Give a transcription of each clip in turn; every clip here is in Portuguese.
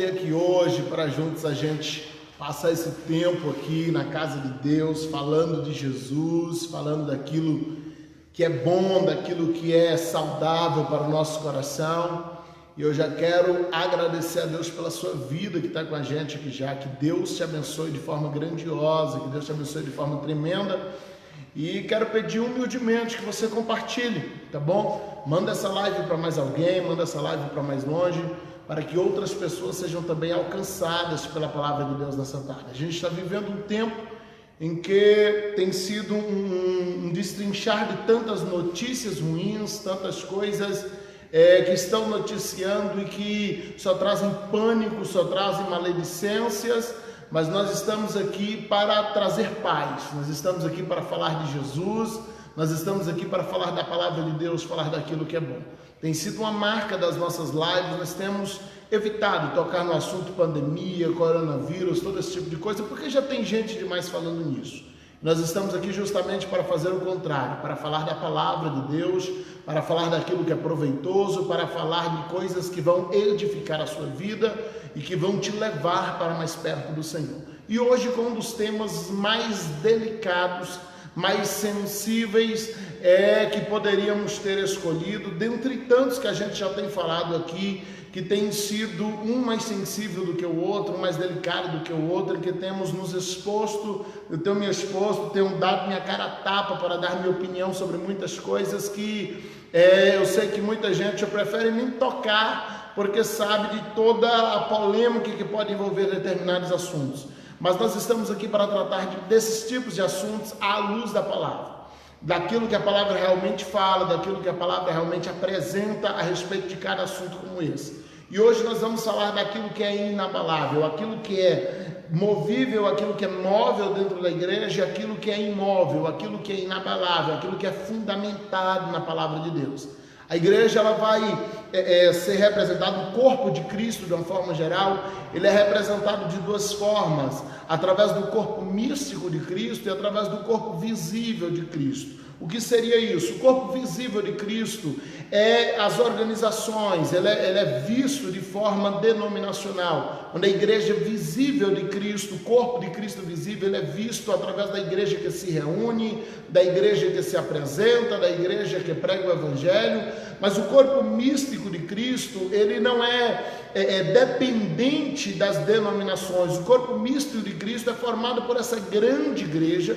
ter aqui hoje para juntos a gente passar esse tempo aqui na casa de Deus, falando de Jesus, falando daquilo que é bom, daquilo que é saudável para o nosso coração. E eu já quero agradecer a Deus pela sua vida que está com a gente aqui já, que Deus te abençoe de forma grandiosa, que Deus te abençoe de forma tremenda. E quero pedir humildemente que você compartilhe, tá bom? Manda essa live para mais alguém, manda essa live para mais longe, para que outras pessoas sejam também alcançadas pela palavra de Deus nessa tarde. A gente está vivendo um tempo em que tem sido um destrinchar de tantas notícias ruins, tantas coisas que estão noticiando e que só trazem pânico, só trazem maledicências, mas nós estamos aqui para trazer paz, nós estamos aqui para falar de Jesus, nós estamos aqui para falar da palavra de Deus, falar daquilo que é bom. Tem sido uma marca das nossas lives, nós temos evitado tocar no assunto pandemia, coronavírus, todo esse tipo de coisa, porque já tem gente demais falando nisso. Nós estamos aqui justamente para fazer o contrário, para falar da palavra de Deus, para falar daquilo que é proveitoso, para falar de coisas que vão edificar a sua vida e que vão te levar para mais perto do Senhor. E hoje com um dos temas mais delicados, mais sensíveis que poderíamos ter escolhido, dentre tantos que a gente já tem falado aqui, que tem sido um mais sensível do que o outro, um mais delicado do que o outro, que temos nos exposto, eu tenho me exposto, tenho dado minha cara a tapa para dar minha opinião sobre muitas coisas que eu sei que muita gente prefere nem tocar, porque sabe de toda a polêmica que pode envolver determinados assuntos. Mas nós estamos aqui para tratar desses tipos de assuntos à luz da palavra, daquilo que a palavra realmente fala, daquilo que a palavra realmente apresenta a respeito de cada assunto como esse. E hoje nós vamos falar daquilo que é inabalável, aquilo que é movível, aquilo que é móvel dentro da igreja, aquilo que é imóvel, aquilo que é inabalável, aquilo que é fundamentado na palavra de Deus. A igreja ela vai ser representada, o corpo de Cristo de uma forma geral, ele é representado de duas formas, através do corpo místico de Cristo e através do corpo visível de Cristo. O que seria isso? O corpo visível de Cristo é as organizações, ele é visto de forma denominacional. Quando a igreja visível de Cristo, o corpo de Cristo visível, ele é visto através da igreja que se reúne, da igreja que se apresenta, da igreja que prega o evangelho. Mas o corpo místico de Cristo, ele não é dependente das denominações. O corpo místico de Cristo é formado por essa grande igreja,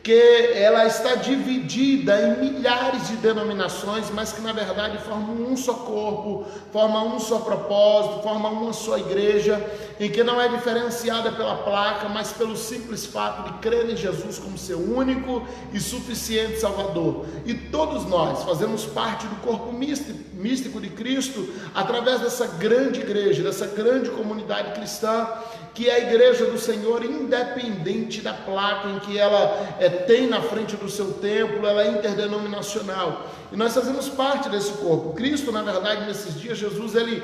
que ela está dividida em milhares de denominações, mas que na verdade formam um só corpo, formam um só propósito, formam uma só igreja, em que não é diferenciada pela placa, mas pelo simples fato de crer em Jesus como seu único e suficiente Salvador. E todos nós fazemos parte do corpo místico de Cristo, através dessa grande igreja, dessa grande comunidade cristã, que é a igreja do Senhor, independente da placa em que ela tem na frente do seu templo, ela é interdenominacional. E nós fazemos parte desse corpo. Cristo, na verdade, nesses dias, Jesus, ele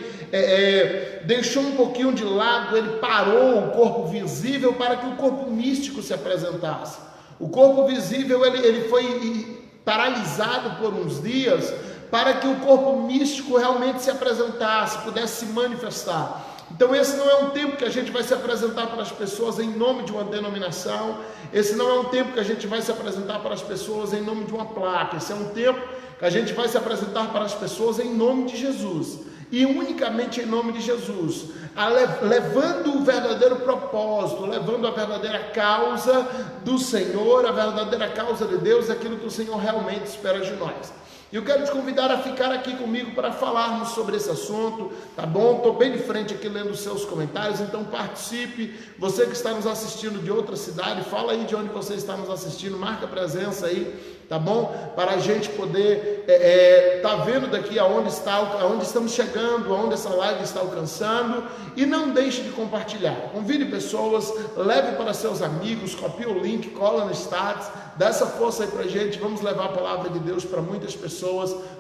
deixou um pouquinho de lado, ele parou o corpo visível para que o corpo místico se apresentasse. O corpo visível, ele foi paralisado por uns dias, para que o corpo místico realmente se apresentasse, pudesse se manifestar. Então esse não é um tempo que a gente vai se apresentar para as pessoas em nome de uma denominação, esse não é um tempo que a gente vai se apresentar para as pessoas em nome de uma placa, esse é um tempo que a gente vai se apresentar para as pessoas em nome de Jesus, e unicamente em nome de Jesus, levando o verdadeiro propósito, levando a verdadeira causa do Senhor, a verdadeira causa de Deus, aquilo que o Senhor realmente espera de nós. E eu quero te convidar a ficar aqui comigo para falarmos sobre esse assunto, tá bom? Estou bem de frente aqui lendo os seus comentários, então participe. Você que está nos assistindo de outra cidade, fala aí de onde você está nos assistindo, marca presença aí, tá bom? Para a gente poder tá vendo daqui aonde estamos chegando, aonde essa live está alcançando, e não deixe de compartilhar. Convide pessoas, leve para seus amigos, copie o link, cola no status, dá essa força aí para a gente. Vamos levar a palavra de Deus para muitas pessoas,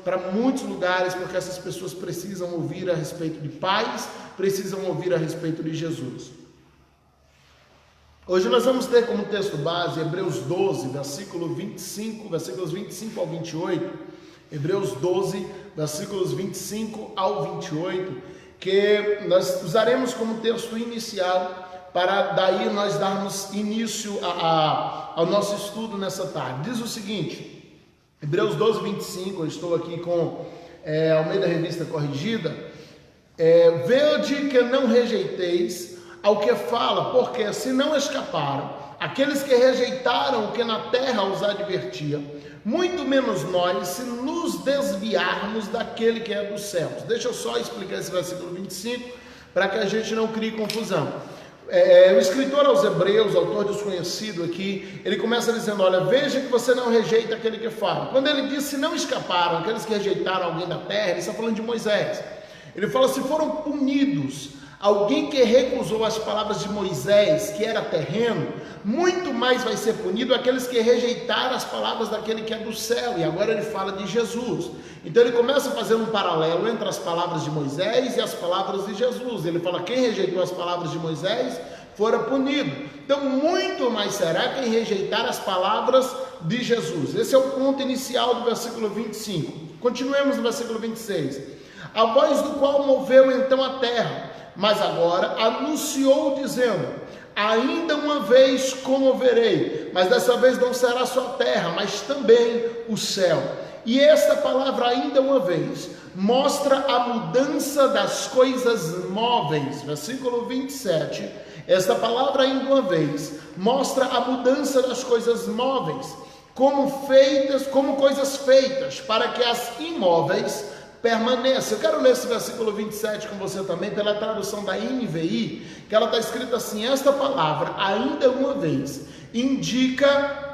para muitos lugares, porque essas pessoas precisam ouvir a respeito de paz, precisam ouvir a respeito de Jesus. Hoje nós vamos ter como texto base Hebreus 12, versículos 25 ao 28, Hebreus 12, versículos 25 ao 28, que nós usaremos como texto inicial para daí nós darmos início ao nosso estudo nessa tarde. Diz o seguinte, Hebreus 12, 25, eu estou aqui com Almeida Revista Corrigida, vede que não rejeiteis ao que fala, porque se não escaparam aqueles que rejeitaram o que na terra os advertia, muito menos nós, se nos desviarmos daquele que é dos céus. Deixa eu só explicar esse versículo 25, para que a gente não crie confusão. O escritor aos Hebreus, autor desconhecido aqui, ele começa dizendo, olha, veja que você não rejeita aquele que fala. Quando ele diz, se não escaparam aqueles que rejeitaram alguém da terra, ele está falando de Moisés. Ele fala, se foram punidos alguém que recusou as palavras de Moisés, que era terreno, muito mais vai ser punido aqueles que rejeitaram as palavras daquele que é do céu. E agora ele fala de Jesus. Então ele começa a fazer um paralelo entre as palavras de Moisés e as palavras de Jesus. Ele fala, quem rejeitou as palavras de Moisés fora punido. Então muito mais será quem rejeitar as palavras de Jesus. Esse é o ponto inicial do versículo 25. Continuemos no versículo 26. A voz do qual moveu então a terra, mas agora anunciou dizendo, ainda uma vez comoverei, mas dessa vez não será só a terra, mas também o céu. E esta palavra ainda uma vez mostra a mudança das coisas móveis. Versículo 27, esta palavra ainda uma vez mostra a mudança das coisas móveis, como coisas feitas, para que as imóveis permaneça. Eu quero ler esse versículo 27 com você também, pela tradução da NVI, que ela está escrita assim, esta palavra, ainda uma vez, indica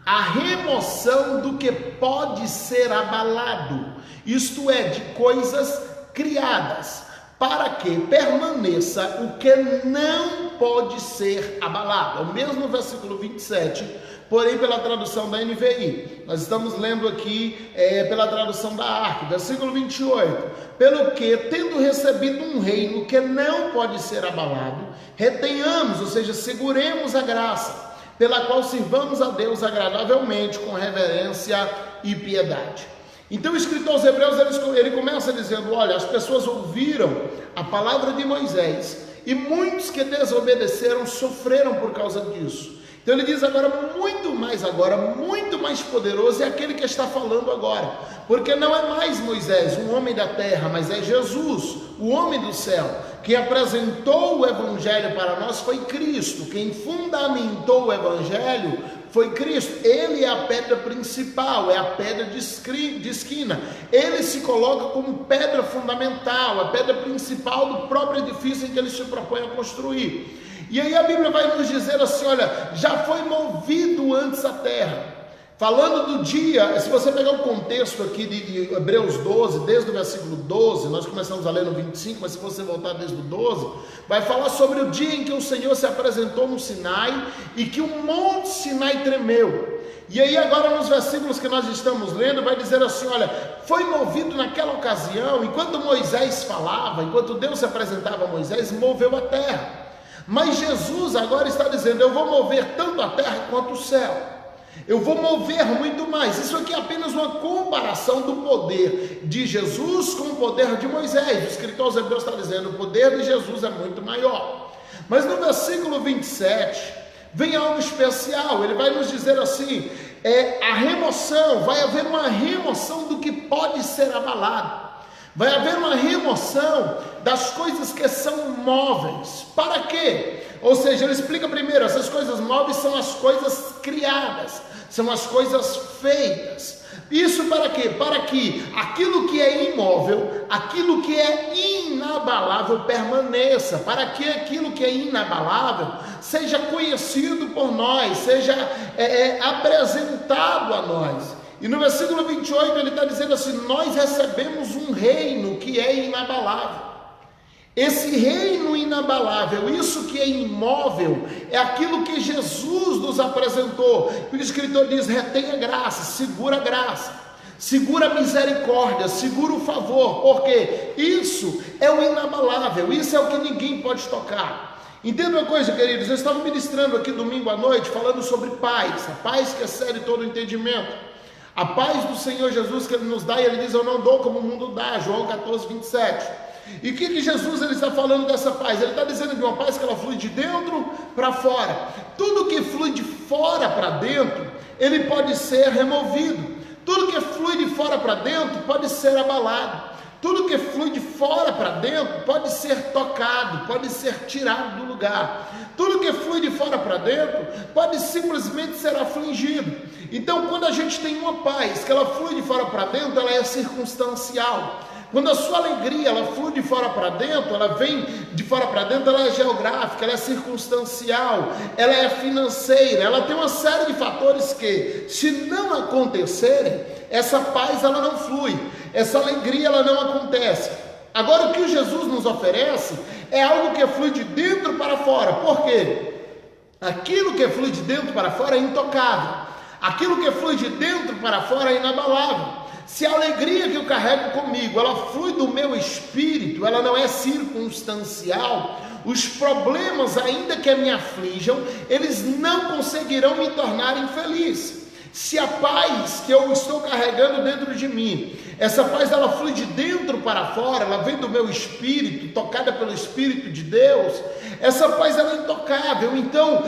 a remoção do que pode ser abalado, isto é, de coisas criadas, para que permaneça o que não pode ser abalado. É o mesmo versículo 27, porém pela tradução da NVI. Nós estamos lendo aqui pela tradução da Arca, versículo 28. Pelo que, tendo recebido um reino que não pode ser abalado, retenhamos, ou seja, seguremos a graça, pela qual sirvamos a Deus agradavelmente, com reverência e piedade. Então o escritor aos Hebreus, ele começa dizendo, olha, as pessoas ouviram a palavra de Moisés, e muitos que desobedeceram sofreram por causa disso. Então ele diz agora, muito mais poderoso é aquele que está falando agora, porque não é mais Moisés, um homem da terra, mas é Jesus, o homem do céu. Quem apresentou o evangelho para nós foi Cristo, quem fundamentou o evangelho foi Cristo. Ele é a pedra principal, é a pedra de esquina, ele se coloca como pedra fundamental, a pedra principal do próprio edifício em que ele se propõe a construir. E aí a Bíblia vai nos dizer assim, olha, já foi movido antes a terra. Falando do dia, se você pegar o contexto aqui de Hebreus 12, desde o versículo 12, nós começamos a ler no 25, mas se você voltar desde o 12, vai falar sobre o dia em que o Senhor se apresentou no Sinai e que o monte Sinai tremeu. E aí agora nos versículos que nós estamos lendo, vai dizer assim, olha, foi movido naquela ocasião, enquanto Moisés falava, enquanto Deus se apresentava a Moisés, moveu a terra. Mas Jesus agora está dizendo, eu vou mover tanto a terra quanto o céu. Eu vou mover muito mais. Isso aqui é apenas uma comparação do poder de Jesus com o poder de Moisés. O escritor aos Hebreus está dizendo, o poder de Jesus é muito maior. Mas no versículo 27, vem algo especial. Ele vai nos dizer assim, a remoção, vai haver uma remoção do que pode ser abalado. Vai haver uma remoção das coisas que são móveis. Para quê? Ou seja, ele explica primeiro, essas coisas móveis são as coisas criadas, são as coisas feitas. Isso para quê? Para que aquilo que é imóvel, aquilo que é inabalável permaneça, para que aquilo que é inabalável seja conhecido por nós, seja apresentado a nós. E no versículo 28 ele está dizendo assim, nós recebemos um reino que é inabalável. Esse reino inabalável, isso que é imóvel, é aquilo que Jesus nos apresentou. O escritor diz, retenha a graça, segura a misericórdia, segura o favor, porque isso é o inabalável, isso é o que ninguém pode tocar. Entenda uma coisa, queridos, eu estava ministrando aqui domingo à noite, falando sobre paz, a paz que excede todo o entendimento. A paz do Senhor Jesus que Ele nos dá, e Ele diz, eu não dou como o mundo dá, João 14, 27. E o que Jesus ele está falando dessa paz? Ele está dizendo de uma paz que ela flui de dentro para fora. Tudo que flui de fora para dentro, ele pode ser removido. Tudo que flui de fora para dentro pode ser abalado. Tudo que flui de fora para dentro pode ser tocado, pode ser tirado do lugar. Tudo que flui de fora para dentro pode simplesmente ser afligido. Então, quando a gente tem uma paz que ela flui de fora para dentro, ela é circunstancial. Quando a sua alegria ela flui de fora para dentro, ela vem de fora para dentro, ela é geográfica, ela é circunstancial, ela é financeira, ela tem uma série de fatores que, se não acontecerem, essa paz ela não flui, essa alegria ela não acontece. Agora, o que Jesus nos oferece é algo que flui de dentro para fora. Por quê? Aquilo que flui de dentro para fora é intocável, aquilo que flui de dentro para fora é inabalável. Se a alegria que eu carrego comigo, ela flui do meu espírito, ela não é circunstancial, os problemas, ainda que me aflijam, eles não conseguirão me tornar infeliz. Se a paz que eu estou carregando dentro de mim, essa paz ela flui de dentro para fora, ela vem do meu espírito, tocada pelo Espírito de Deus, essa paz ela é intocável. Então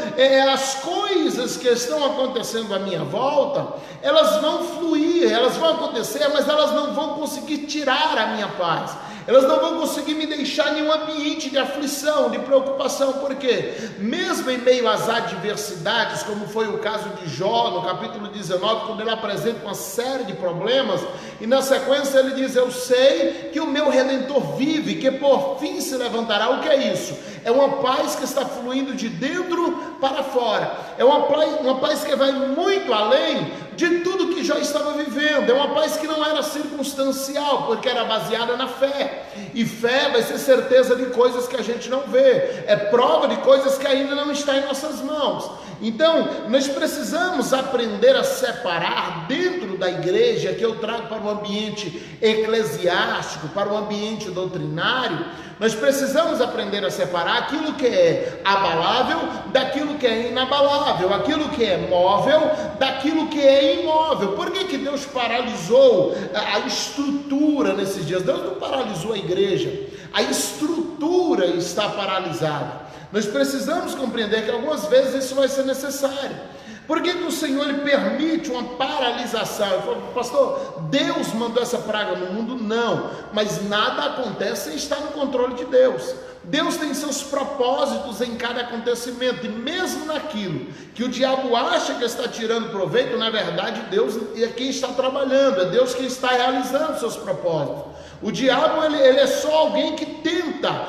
as coisas que estão acontecendo à minha volta, elas vão fluir, elas vão acontecer, mas elas não vão conseguir tirar a minha paz, elas não vão conseguir me deixar em um ambiente de aflição, de preocupação. Porque mesmo em meio às adversidades, como foi o caso de Jó no capítulo 19, quando ele apresenta uma série de problemas, e na sequência ele diz: eu sei que o meu Redentor vive, que por fim se levantará. O que é isso? É uma paz que está fluindo de dentro para fora, é uma paz que vai muito além de tudo que Jó estava vivendo. É uma paz que não era circunstancial, porque era baseada na fé, e fé vai ser certeza de coisas que a gente não vê, é prova de coisas que ainda não estão em nossas mãos. Então nós precisamos aprender a separar dentro da igreja, que eu trago para o ambiente eclesiástico, para o ambiente doutrinário. Nós precisamos aprender a separar aquilo que é abalável daquilo que é inabalável, aquilo que é móvel daquilo que é imóvel. Por que Deus paralisou a estrutura nesses dias? Deus não paralisou a igreja, a estrutura está paralisada. Nós precisamos compreender que algumas vezes isso vai ser necessário. Por que o Senhor ele permite uma paralisação? Eu falo: pastor, Deus mandou essa praga no mundo? Não, mas nada acontece sem estar no controle de Deus. Deus tem seus propósitos em cada acontecimento, e mesmo naquilo que o diabo acha que está tirando proveito, na verdade Deus é quem está trabalhando, é Deus quem está realizando seus propósitos. O diabo ele é só alguém que tenta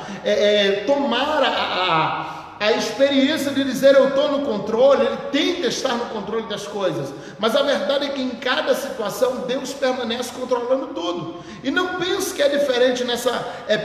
tomar a experiência de dizer eu estou no controle, ele tenta estar no controle das coisas, mas a verdade é que em cada situação Deus permanece controlando tudo. E não pense que é diferente nessa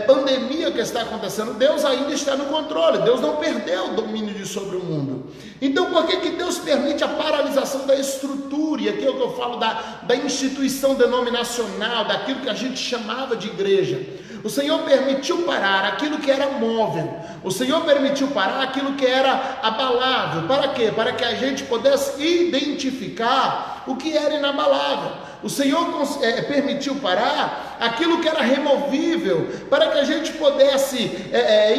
pandemia que está acontecendo. Deus ainda está no controle, Deus não perdeu o domínio sobre o mundo. Então por que Deus permite a paralisação da estrutura? E aqui é o que eu falo da instituição denominacional, daquilo que a gente chamava de igreja. O Senhor permitiu parar aquilo que era móvel, o Senhor permitiu parar aquilo que era abalável. Para quê? Para que a gente pudesse identificar o que era inabalável. O Senhor permitiu parar aquilo que era removível, para que a gente pudesse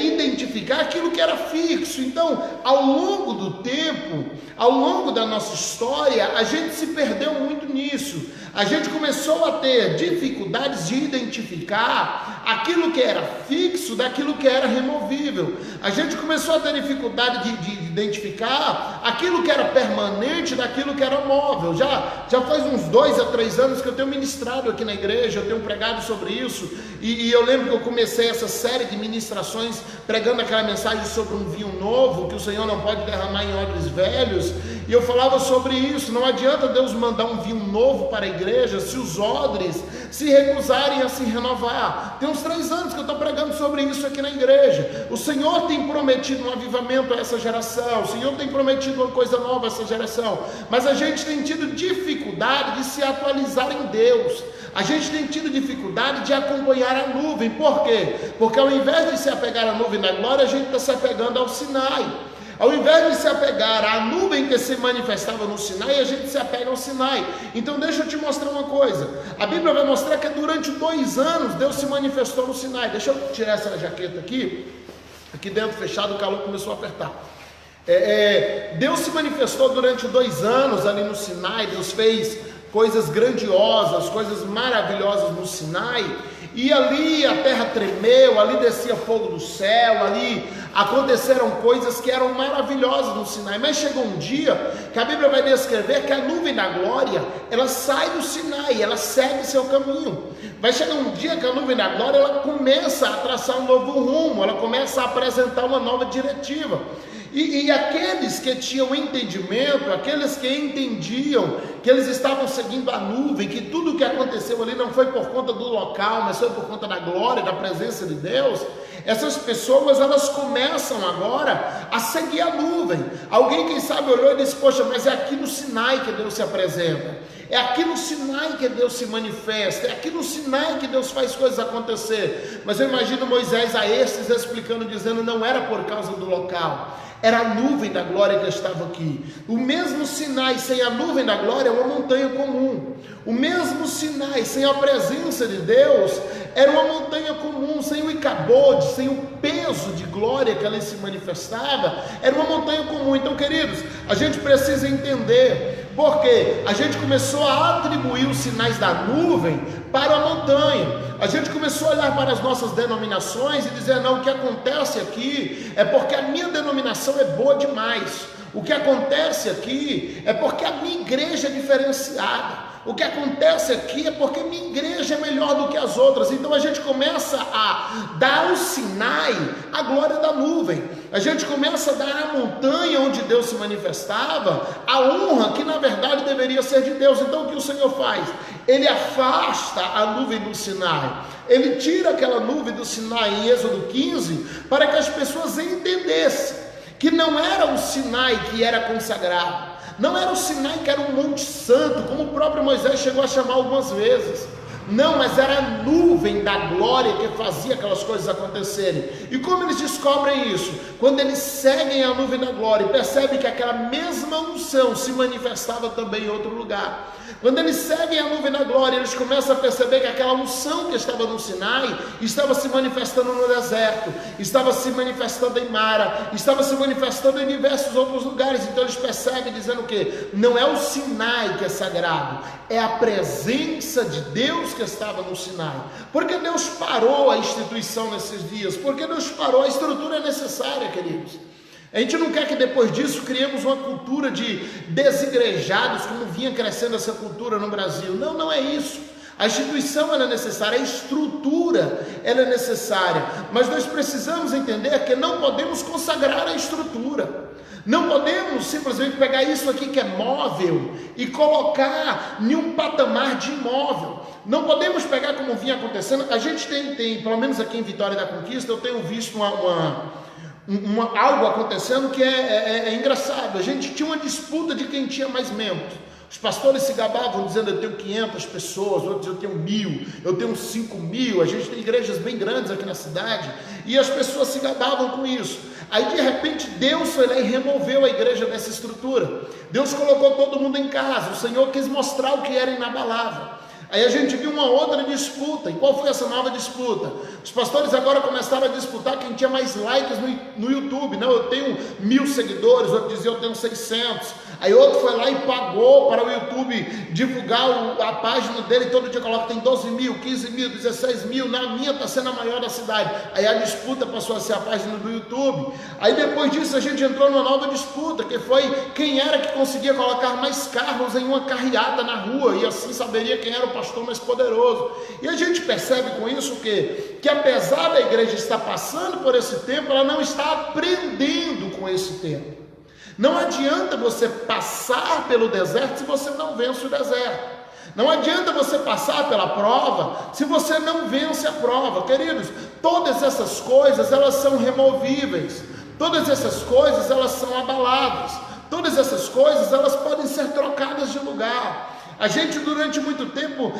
identificar aquilo que era fixo. Então, ao longo do tempo, ao longo da nossa história, a gente se perdeu muito nisso. A gente começou a ter dificuldades de identificar aquilo que era fixo daquilo que era removível. A gente começou a ter dificuldade de identificar aquilo que era permanente daquilo que era móvel. Já faz uns 2 a 3 anos que eu tenho ministrado aqui na igreja, eu tenho pregado sobre isso, e eu lembro que eu comecei essa série de ministrações pregando aquela mensagem sobre um vinho novo, que o Senhor não pode derramar em odres velhos, e eu falava sobre isso. Não adianta Deus mandar um vinho novo para a igreja se os odres se recusarem a se renovar. Tem uns 3 anos que eu estou pregando sobre isso aqui na igreja. O Senhor tem prometido um avivamento a essa geração, o Senhor tem prometido uma coisa nova a essa geração, mas a gente tem tido dificuldade de se atualizar em Deus. A gente tem tido dificuldade de acompanhar a nuvem. Por quê? Porque ao invés de se apegar à nuvem da glória, a gente está se apegando ao Sinai. Ao invés de se apegar à nuvem que se manifestava no Sinai, a gente se apega ao Sinai. Então deixa eu te mostrar uma coisa. A Bíblia vai mostrar que durante 2 anos Deus se manifestou no Sinai. Deixa eu tirar essa jaqueta aqui. Aqui dentro fechado, o calor começou a apertar. Deus se manifestou durante 2 anos ali no Sinai. Deus fez coisas grandiosas, coisas maravilhosas no Sinai. E ali a terra tremeu, ali descia fogo do céu, ali aconteceram coisas que eram maravilhosas no Sinai. Mas chegou um dia que a Bíblia vai descrever que a nuvem da glória, ela sai do Sinai, ela segue seu caminho. Vai chegar um dia que a nuvem da glória, ela começa a traçar um novo rumo, ela começa a apresentar uma nova diretiva. E aqueles que tinham entendimento, aqueles que entendiam que eles estavam seguindo a nuvem, que tudo o que aconteceu ali não foi por conta do local, mas foi por conta da glória, da presença de Deus, essas pessoas, elas começam agora a seguir a nuvem. Alguém, quem sabe, olhou e disse: poxa, mas é aqui no Sinai que Deus se apresenta, é aqui no Sinai que Deus se manifesta, é aqui no Sinai que Deus faz coisas acontecer. Mas eu imagino Moisés a estes explicando, dizendo: não era por causa do local, era a nuvem da glória que estava aqui. O mesmo Sinai sem a nuvem da glória é uma montanha comum. O mesmo Sinai sem a presença de Deus era uma montanha comum, sem o Icabode, sem o peso de glória que ali se manifestava, era uma montanha comum. Então, queridos, a gente precisa entender, porque a gente começou a atribuir os sinais da nuvem para a montanha. A gente começou a olhar para as nossas denominações e dizer: não, o que acontece aqui é porque a minha denominação é boa demais. O que acontece aqui é porque a minha igreja é diferenciada. O que acontece aqui é porque minha igreja é melhor do que as outras. Então a gente começa a dar ao Sinai a glória da nuvem. A gente começa a dar à montanha onde Deus se manifestava a honra que na verdade deveria ser de Deus. Então o que o Senhor faz? Ele afasta a nuvem do Sinai. Ele tira aquela nuvem do Sinai em Êxodo 15 para que as pessoas entendessem que não era o Sinai que era consagrado, não era o Sinai que era um monte santo, como o próprio Moisés chegou a chamar algumas vezes. Não, mas era a nuvem da glória que fazia aquelas coisas acontecerem. E como eles descobrem isso? Quando eles seguem a nuvem da glória e percebem que aquela mesma unção se manifestava também em outro lugar. Quando eles seguem a nuvem da glória, eles começam a perceber que aquela unção que estava no Sinai estava se manifestando no deserto, estava se manifestando em Mara, estava se manifestando em diversos outros lugares. Então eles percebem, dizendo o quê? Não é o Sinai que é sagrado, é a presença de Deus que estava no Sinai. Porque Deus parou a instituição nesses dias, porque Deus parou, a estrutura é necessária, queridos. A gente não quer que depois disso criemos uma cultura de desigrejados, como vinha crescendo essa cultura no Brasil. Não, não é isso. A instituição ela é necessária, a estrutura ela é necessária, mas nós precisamos entender que não podemos consagrar a estrutura. Não podemos simplesmente pegar isso aqui que é móvel e colocar em um patamar de imóvel. Não podemos pegar como vinha acontecendo. A gente tem pelo menos aqui em Vitória da Conquista, eu tenho visto algo acontecendo que é engraçado. A gente tinha uma disputa de quem tinha mais membros. Os pastores se gabavam dizendo: eu tenho 500 pessoas, outros: eu tenho 1000, eu tenho 5000. A gente tem igrejas bem grandes aqui na cidade, e as pessoas se gabavam com isso. Aí de repente Deus foi lá e removeu a igreja dessa estrutura. Deus colocou todo mundo em casa. O Senhor quis mostrar o que era inabalável. Aí a gente viu uma outra disputa. E qual foi essa nova disputa? Os pastores agora começaram a disputar quem tinha mais likes no YouTube. Não, eu tenho 1000 seguidores, outro dizia: eu tenho 600. Aí outro foi lá e pagou para o YouTube divulgar a página dele. Todo dia coloca: tem 12.000, 15.000, 16.000. Na minha está sendo a maior da cidade. Aí a disputa passou a ser a página do YouTube. Aí depois disso a gente entrou numa nova disputa, que foi quem era que conseguia colocar mais carros em uma carreata na rua, e assim saberia quem era o pastor mais poderoso. E a gente percebe com isso que apesar da igreja estar passando por esse tempo, ela não está aprendendo com esse tempo. Não adianta você passar pelo deserto se você não vence o deserto. Não adianta você passar pela prova se você não vence a prova. Queridos, todas essas coisas elas são removíveis. Todas essas coisas elas são abaladas. Todas essas coisas elas podem ser trocadas de lugar. A gente durante muito tempo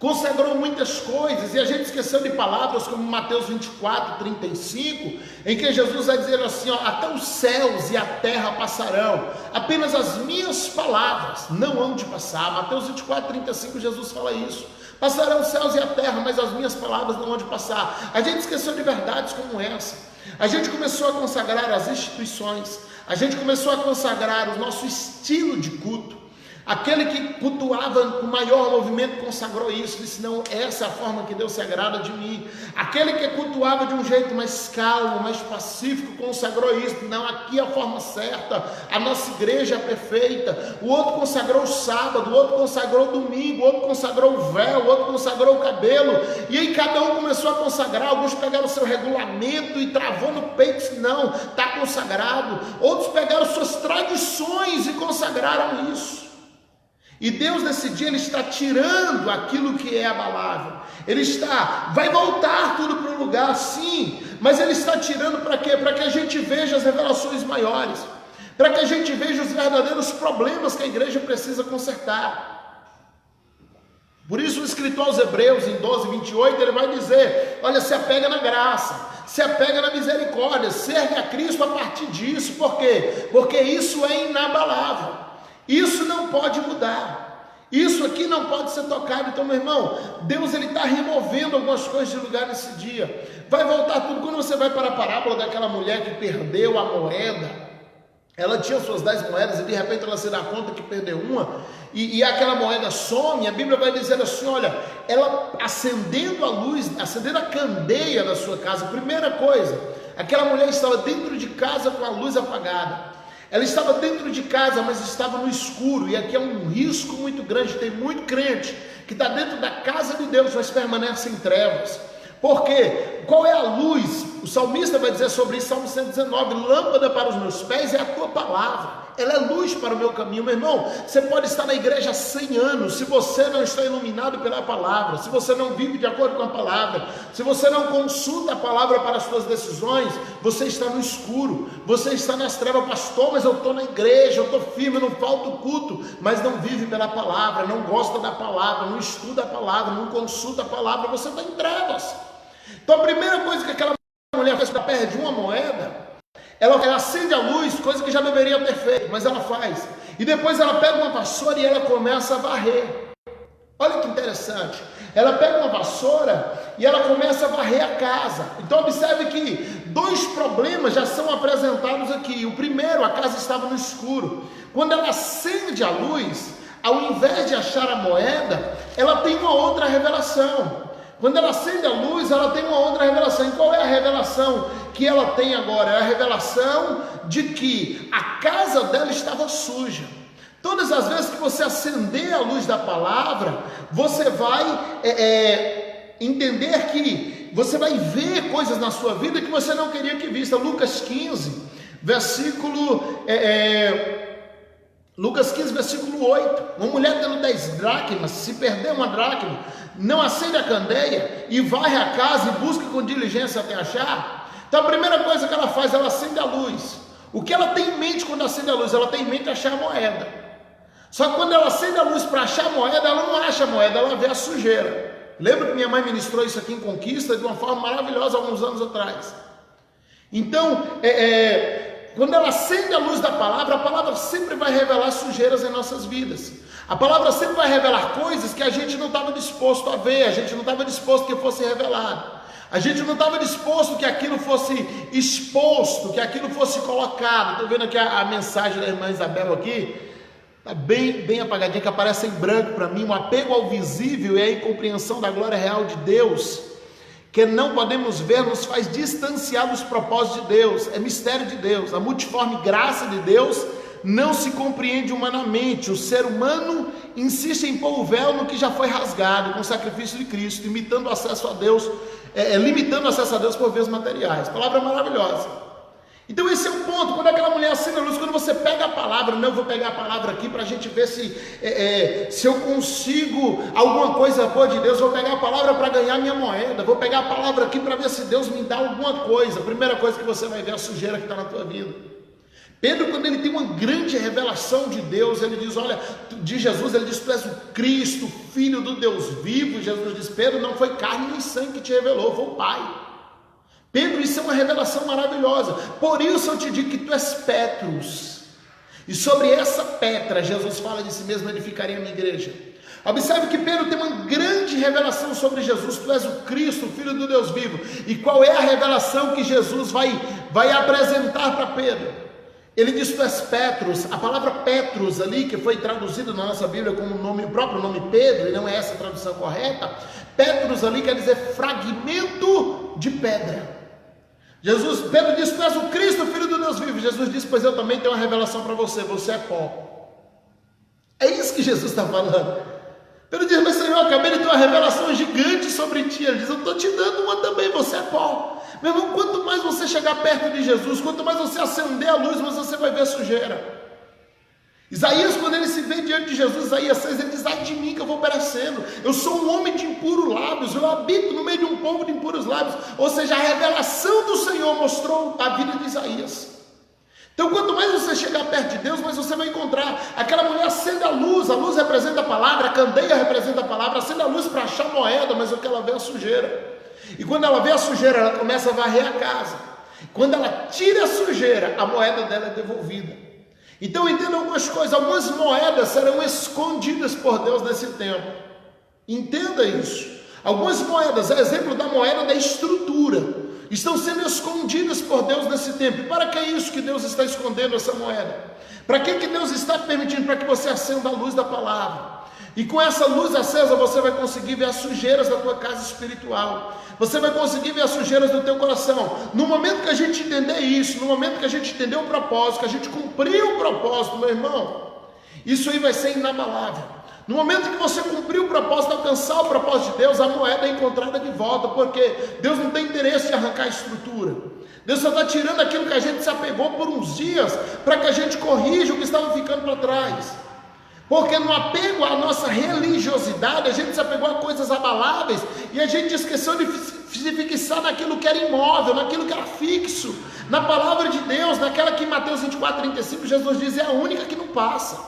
consagrou muitas coisas, e a gente esqueceu de palavras como Mateus 24:35, em que Jesus vai dizer assim, ó, até os céus e a terra passarão, apenas as minhas palavras não hão de passar. Mateus 24:35, Jesus fala isso. Passarão os céus e a terra, mas as minhas palavras não hão de passar. A gente esqueceu de verdades como essa. A gente começou a consagrar as instituições, a gente começou a consagrar o nosso estilo de culto. Aquele que cultuava com maior movimento consagrou isso, disse, não, essa é a forma que Deus se agrada de mim. Aquele que cultuava de um jeito mais calmo, mais pacífico, consagrou isso, não, aqui é a forma certa, a nossa igreja é perfeita. O outro consagrou o sábado, o outro consagrou o domingo, o outro consagrou o véu, o outro consagrou o cabelo, e aí cada um começou a consagrar. Alguns pegaram o seu regulamento e travou no peito, disse, não, está consagrado. Outros pegaram suas tradições e consagraram isso. E Deus nesse dia, Ele está tirando aquilo que é abalável. Vai voltar tudo para o lugar, sim, mas Ele está tirando para quê? Para que a gente veja as revelações maiores, para que a gente veja os verdadeiros problemas que a igreja precisa consertar. Por isso o escritor aos Hebreus, em 12:28, ele vai dizer, olha, se apega na graça, se apega na misericórdia, serve a Cristo a partir disso. Por quê? Porque isso é inabalável. Isso não pode mudar, isso aqui não pode ser tocado. Então, meu irmão, Deus ele está removendo algumas coisas de lugar nesse dia. Vai voltar tudo. Quando você vai para a parábola daquela mulher que perdeu a moeda, ela tinha suas 10 moedas e de repente ela se dá conta que perdeu uma, e aquela moeda some. A Bíblia vai dizer assim, olha, ela acendendo a luz, acendendo a candeia da sua casa, primeira coisa, aquela mulher estava dentro de casa com a luz apagada. Ela estava dentro de casa, mas estava no escuro, e aqui é um risco muito grande. Tem muito crente que está dentro da casa de Deus, mas permanece em trevas. Por quê? Qual é a luz? O salmista vai dizer sobre isso, Salmo 119, lâmpada para os meus pés é a tua palavra, ela é luz para o meu caminho. Meu irmão, você pode estar na igreja há 100 anos, se você não está iluminado pela palavra, se você não vive de acordo com a palavra, se você não consulta a palavra para as suas decisões, você está no escuro, você está nas trevas. Pastor, mas eu estou na igreja, eu estou firme, eu não falto culto, mas não vive pela palavra, não gosta da palavra, não estuda a palavra, não consulta a palavra, você está em trevas. Então a primeira coisa que aquela mulher faz, ela perde uma moeda, ela acende a luz, coisa que já deveria ter feito, mas ela faz. E depois ela pega uma vassoura e ela começa a varrer. Olha que interessante. Ela pega uma vassoura e ela começa a varrer a casa. Então observe que 2 problemas já são apresentados aqui. O primeiro, a casa estava no escuro. Quando ela acende a luz, ao invés de achar a moeda, ela tem uma outra revelação. Quando ela acende a luz, ela tem uma outra revelação. E qual é a revelação que ela tem agora? É a revelação de que a casa dela estava suja. Todas as vezes que você acender a luz da palavra, você vai entender que você vai ver coisas na sua vida que você não queria que vista. Lucas 15, versículo 8. Uma mulher tendo 10 dracmas, se perder uma dracma, não acende a candeia e varre a casa e busca com diligência até achar. Então a primeira coisa que ela faz, ela acende a luz. O que ela tem em mente quando acende a luz? Ela tem em mente achar a moeda. Só que quando ela acende a luz para achar a moeda, ela não acha a moeda, ela vê a sujeira. Lembra que minha mãe ministrou isso aqui em Conquista de uma forma maravilhosa alguns anos atrás. Então, quando ela acende a luz da palavra, a palavra sempre vai revelar sujeiras em nossas vidas. A palavra sempre vai revelar coisas que a gente não estava disposto a ver, a gente não estava disposto que fosse revelado. A gente não estava disposto que aquilo fosse exposto, que aquilo fosse colocado. Estou vendo aqui a mensagem da irmã Isabel aqui, está bem apagadinha, que aparece em branco para mim. O apego ao visível e a incompreensão da glória real de Deus, que não podemos ver, nos faz distanciar dos propósitos de Deus. É mistério de Deus. A multiforme graça de Deus não se compreende humanamente. O ser humano insiste em pôr o véu no que já foi rasgado com o sacrifício de Cristo, limitando o acesso a Deus por vias materiais. Palavra maravilhosa. Então esse é o ponto. Quando aquela mulher acende a luz, quando você pega a palavra, não, eu vou pegar a palavra aqui para a gente ver se eu consigo alguma coisa boa de Deus. Vou pegar a palavra para ganhar minha moeda, vou pegar a palavra aqui para ver se Deus me dá alguma coisa. A primeira coisa que você vai ver é a sujeira que está na tua vida. Pedro, quando ele tem uma grande revelação de Deus, ele diz, olha, de Jesus, ele diz, tu és o Cristo, Filho do Deus vivo. E Jesus diz, Pedro, não foi carne nem sangue que te revelou, foi o Pai. Pedro, isso é uma revelação maravilhosa. Por isso eu te digo que tu és Petrus, e sobre essa pedra, Jesus fala de si mesmo, edificaria a minha igreja. Observe que Pedro tem uma grande revelação sobre Jesus. Tu és o Cristo, o Filho do Deus vivo. E qual é a revelação que Jesus vai apresentar para Pedro? Ele diz, tu és Petrus. A palavra Petrus ali, que foi traduzida na nossa Bíblia como o próprio nome Pedro, e não é essa a tradução correta. Petrus ali quer dizer fragmento de pedra. Pedro diz, tu és o Cristo, o Filho do Deus vivo. Jesus diz, pois eu também tenho uma revelação para você, você é pó. É isso que Jesus está falando. Pedro diz, mas Senhor, eu acabei de ter uma revelação gigante sobre ti. Ele diz, eu estou te dando uma também, você é pó. Meu irmão, quanto mais você chegar perto de Jesus, quanto mais você acender a luz, mas você vai ver sujeira. Isaías, quando ele se vê diante de Jesus, Isaías 6, ele diz, ai de mim que eu vou perecendo, eu sou um homem de impuros lábios, eu habito no meio de um povo de impuros lábios. Ou seja, a revelação do Senhor mostrou a vida de Isaías. Então, quanto mais você chegar perto de Deus, mais você vai encontrar. Aquela mulher acende a luz representa a palavra, a candeia representa a palavra, acende a luz para achar moeda, mas o que ela vê é a sujeira. E quando ela vê a sujeira, ela começa a varrer a casa. Quando ela tira a sujeira, a moeda dela é devolvida. Então entenda algumas coisas, algumas moedas serão escondidas por Deus nesse tempo. Entenda isso. Algumas moedas, é exemplo da moeda da estrutura, estão sendo escondidas por Deus nesse tempo. E para que é isso que Deus está escondendo essa moeda? Para que Deus está permitindo? Para que você acenda a luz da palavra. E com essa luz acesa você vai conseguir ver as sujeiras da tua casa espiritual. Você vai conseguir ver as sujeiras do teu coração. No momento que a gente entender isso, no momento que a gente entender o propósito, que a gente cumprir o propósito, meu irmão, isso aí vai ser inabalável. No momento que você cumprir o propósito, alcançar o propósito de Deus, a moeda é encontrada de volta, porque Deus não tem interesse em arrancar a estrutura. Deus só está tirando aquilo que a gente se apegou por uns dias, para que a gente corrija o que estava ficando para trás. Porque no apego à nossa religiosidade, a gente se apegou a coisas abaláveis, e a gente esqueceu de se fixar naquilo que era imóvel, naquilo que era fixo, na palavra de Deus, naquela que em Mateus 24:35, Jesus diz, é a única que não passa,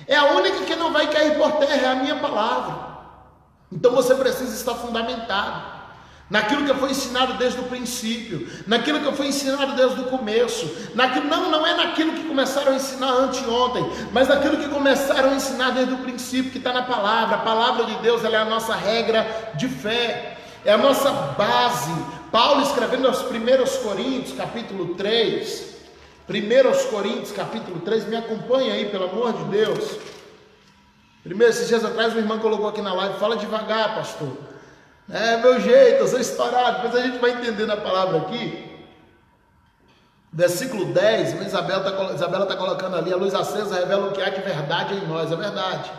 é a única que não vai cair por terra, é a minha palavra. Então você precisa estar fundamentado naquilo que foi ensinado desde o princípio, naquilo que foi ensinado desde o começo, não é naquilo que começaram a ensinar anteontem, mas naquilo que começaram a ensinar desde o princípio, que está na palavra. A palavra de Deus, ela é a nossa regra de fé, é a nossa base. Paulo, escrevendo aos 1 Coríntios, capítulo 3, 1 Coríntios, capítulo 3, me acompanha aí, pelo amor de Deus. Esses dias atrás, uma irmã colocou aqui na live, fala devagar, pastor. É meu jeito, eu sou estourado. Depois a gente vai entender na palavra aqui. Versículo 10, a Isabela está colocando ali, a luz acesa revela o que há de verdade em nós. É verdade.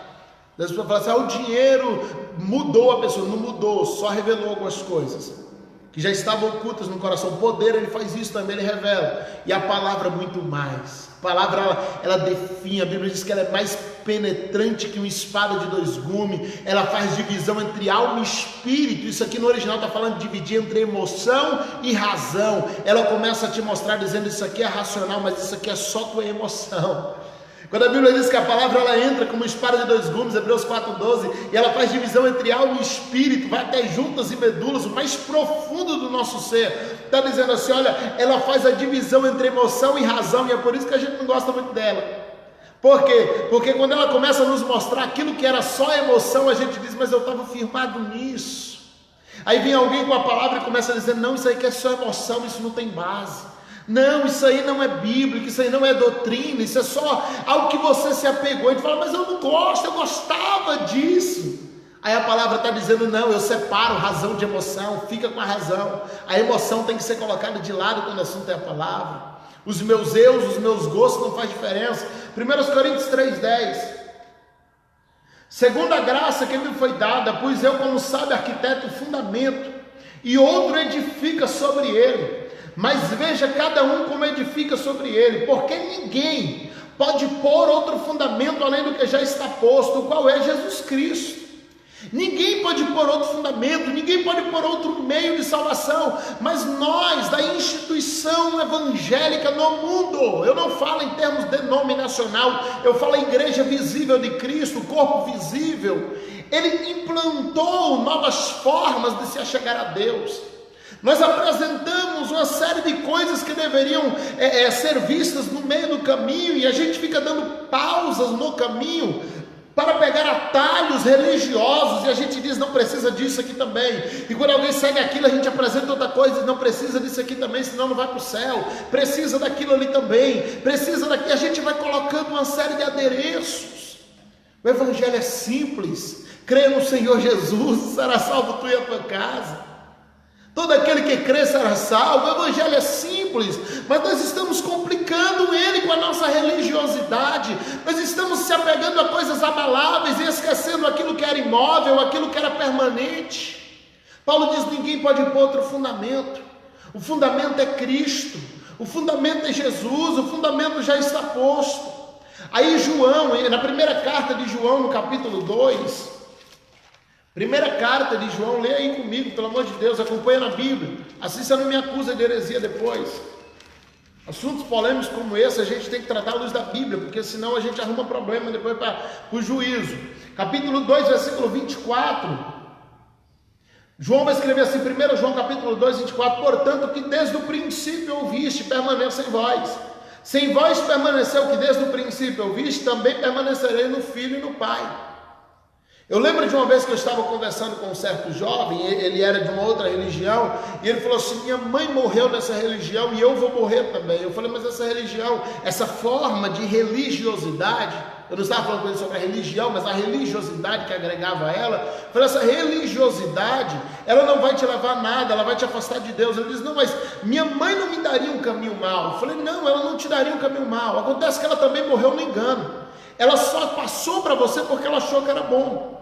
As pessoas falam assim, o dinheiro mudou a pessoa. Não mudou, só revelou algumas coisas que já estavam ocultas no coração. O poder, ele faz isso também, ele revela. E a palavra muito mais. A palavra, ela define, a Bíblia diz que ela é mais penetrante que uma espada de 2 gumes. Ela faz divisão entre alma e espírito. Isso aqui no original está falando de dividir entre emoção e razão. Ela começa a te mostrar dizendo, isso aqui é racional, mas isso aqui é só tua emoção. Quando a Bíblia diz que a palavra, ela entra como uma espada de 2 gumes, Hebreus 4:12, e ela faz divisão entre alma e espírito, vai até juntas e medulas, o mais profundo do nosso ser. Está dizendo assim, olha, ela faz a divisão entre emoção e razão, e é por isso que a gente não gosta muito dela. Por quê? Porque quando ela começa a nos mostrar aquilo que era só emoção, a gente diz, mas eu estava firmado nisso. Aí vem alguém com a palavra e começa a dizer, não, isso aí que é só emoção, isso não tem base. Não, isso aí não é bíblico, isso aí não é doutrina, isso é só algo que você se apegou. A gente fala, mas eu não gosto, eu gostava disso. Aí a palavra está dizendo, não, eu separo razão de emoção, fica com a razão. A emoção tem que ser colocada de lado quando o assunto é a palavra. Os meus eus, os meus gostos não faz diferença. 1 Coríntios 3:10. Segundo a graça que me foi dada, pois eu como sábio arquiteto fundamento, e outro edifica sobre ele. Mas veja cada um como edifica sobre ele, porque ninguém pode pôr outro fundamento além do que já está posto, o qual é Jesus Cristo. Ninguém pode pôr outro fundamento, ninguém pode pôr outro meio de salvação, mas nós, da instituição instituição evangélica no mundo. Eu não falo em termos denominacional, eu falo a igreja visível de Cristo, o corpo visível. Ele implantou novas formas de se achegar a Deus. Nós apresentamos uma série de coisas que deveriam ser vistas no meio do caminho, e a gente fica dando pausas no caminho para pegar atalhos religiosos, e a gente diz, não precisa disso aqui também. E quando alguém segue aquilo, a gente apresenta outra coisa, e não precisa disso aqui também, senão não vai para o céu. Precisa daquilo ali também, precisa daqui. A gente vai colocando uma série de adereços. O evangelho é simples: crê no Senhor Jesus, será salvo tu e a tua casa. Todo aquele que crê será salvo. O evangelho é simples, mas nós estamos complicando ele com a nossa religiosidade. Nós estamos se apegando a coisas abaláveis e esquecendo aquilo que era imóvel, aquilo que era permanente. Paulo diz: ninguém pode pôr outro fundamento. O fundamento é Cristo, o fundamento é Jesus, o fundamento já está posto. Aí João, na primeira carta de João, no capítulo 2, primeira carta de João, leia aí comigo, pelo amor de Deus, acompanha na Bíblia, assim você não me acusa de heresia depois. Assuntos polêmicos como esse, a gente tem que tratar à luz da Bíblia, porque senão a gente arruma problema depois para o juízo. Capítulo 2, versículo 24, João vai escrever assim, 1 João capítulo 2, 24, portanto que desde o princípio ouviste, permaneça em vós. Se em vós permaneceu que desde o princípio ouviste, também permanecerei no Filho e no Pai. Eu lembro de uma vez que eu estava conversando com um certo jovem, ele era de uma outra religião, e ele falou assim: minha mãe morreu nessa religião e eu vou morrer também. Eu falei: mas essa religião, essa forma de religiosidade, eu não estava falando com ele sobre a religião, mas a religiosidade que agregava a ela, eu falei: essa religiosidade, ela não vai te levar a nada, ela vai te afastar de Deus. Ele disse: não, mas minha mãe não me daria um caminho mau. Eu falei: não, ela não te daria um caminho mau. Acontece que ela também morreu no engano. Ela só passou para você porque ela achou que era bom.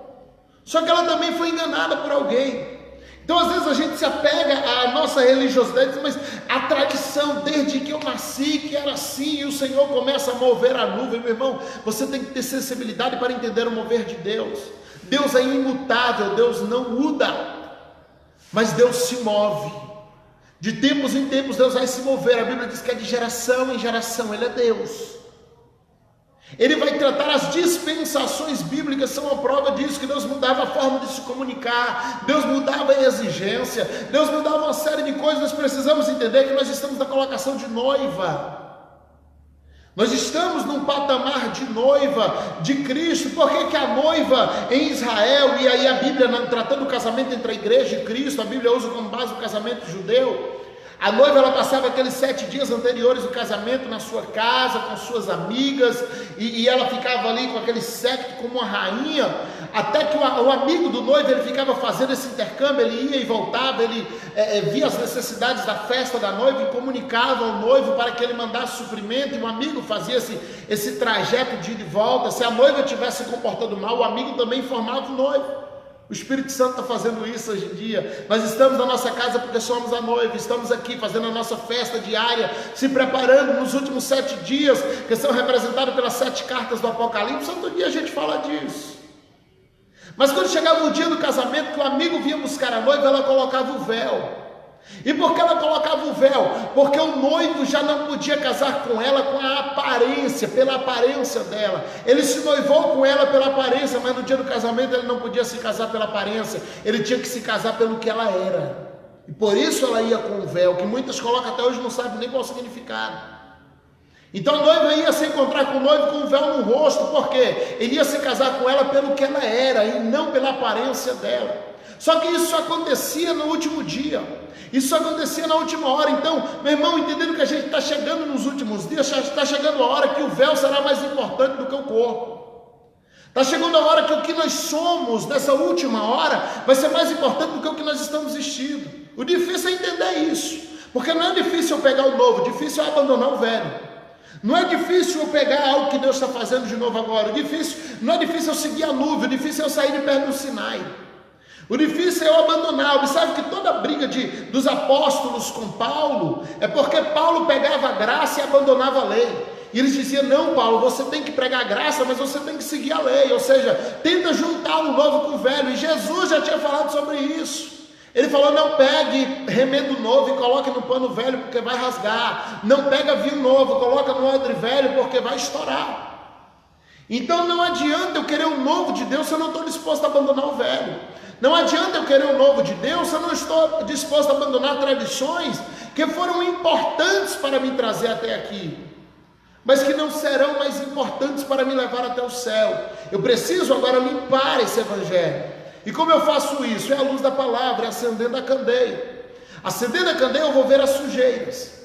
Só que ela também foi enganada por alguém. Então às vezes a gente se apega à nossa religiosidade, mas a tradição desde que eu nasci, que era assim, e o Senhor começa a mover a nuvem. Meu irmão, você tem que ter sensibilidade para entender o mover de Deus. Deus é imutável, Deus não muda, mas Deus se move. De tempos em tempos Deus vai se mover. A Bíblia diz que é de geração em geração, Ele é Deus. Ele vai tratar as dispensações bíblicas, são a prova disso, que Deus mudava a forma de se comunicar, Deus mudava a exigência, Deus mudava uma série de coisas. Nós precisamos entender que nós estamos na colocação de noiva. Nós estamos num patamar de noiva de Cristo. Por que a noiva em Israel, e aí a Bíblia, tratando o casamento entre a igreja e Cristo, a Bíblia usa como base o casamento judeu. A noiva, ela passava aqueles 7 dias anteriores do casamento na sua casa, com suas amigas, e ela ficava ali com aquele séquito como uma rainha, até que o amigo do noivo, ele ficava fazendo esse intercâmbio, ele ia e voltava, ele via as necessidades da festa da noiva e comunicava ao noivo para que ele mandasse suprimento, e o amigo fazia esse trajeto de ida e volta. Se a noiva estivesse se comportando mal, o amigo também informava o noivo. O Espírito Santo está fazendo isso hoje em dia. Nós estamos na nossa casa porque somos a noiva, estamos aqui fazendo a nossa festa diária, se preparando nos últimos 7 dias, que são representados pelas 7 cartas do Apocalipse. Todo dia a gente fala disso. Mas quando chegava o dia do casamento, que o amigo vinha buscar a noiva, ela colocava o véu. E por que ela colocava o véu? Porque o noivo já não podia casar com ela com a aparência, pela aparência dela. Ele se noivou com ela pela aparência, mas no dia do casamento ele não podia se casar pela aparência, ele tinha que se casar pelo que ela era. E por isso ela ia com o véu, que muitas colocam até hoje, não sabem nem qual o significado. Então a noiva ia se encontrar com o noivo com o véu no rosto, porque ele ia se casar com ela pelo que ela era e não pela aparência dela. Só que isso acontecia no último dia, isso acontecia na última hora. Então, meu irmão, entendendo que a gente está chegando nos últimos dias, está chegando a hora que o véu será mais importante do que o corpo. Está chegando a hora que o que nós somos nessa última hora vai ser mais importante do que o que nós estamos vestindo. O difícil é entender isso, porque não é difícil eu pegar o novo, difícil é abandonar o velho. Não é difícil eu pegar algo que Deus está fazendo de novo agora. Não é difícil eu seguir a nuvem, o difícil é eu sair de perto do Sinai. O difícil é eu abandonar. Observe que toda a briga dos apóstolos com Paulo é porque Paulo pegava a graça e abandonava a lei. E eles diziam: não, Paulo, você tem que pregar a graça, mas você tem que seguir a lei. Ou seja, tenta juntar o novo com o velho. E Jesus já tinha falado sobre isso. Ele falou: não pegue remendo novo e coloque no pano velho, porque vai rasgar. Não pega vinho novo, coloca no odre velho, porque vai estourar. Então não adianta eu querer o novo de Deus se eu não estou disposto a abandonar o velho. Não adianta eu querer o novo de Deus se eu não estou disposto a abandonar tradições que foram importantes para me trazer até aqui, mas que não serão mais importantes para me levar até o céu. Eu preciso agora limpar esse evangelho. E como eu faço isso? É a luz da palavra, é acendendo a candeia. Acendendo a candeia eu vou ver as sujeiras.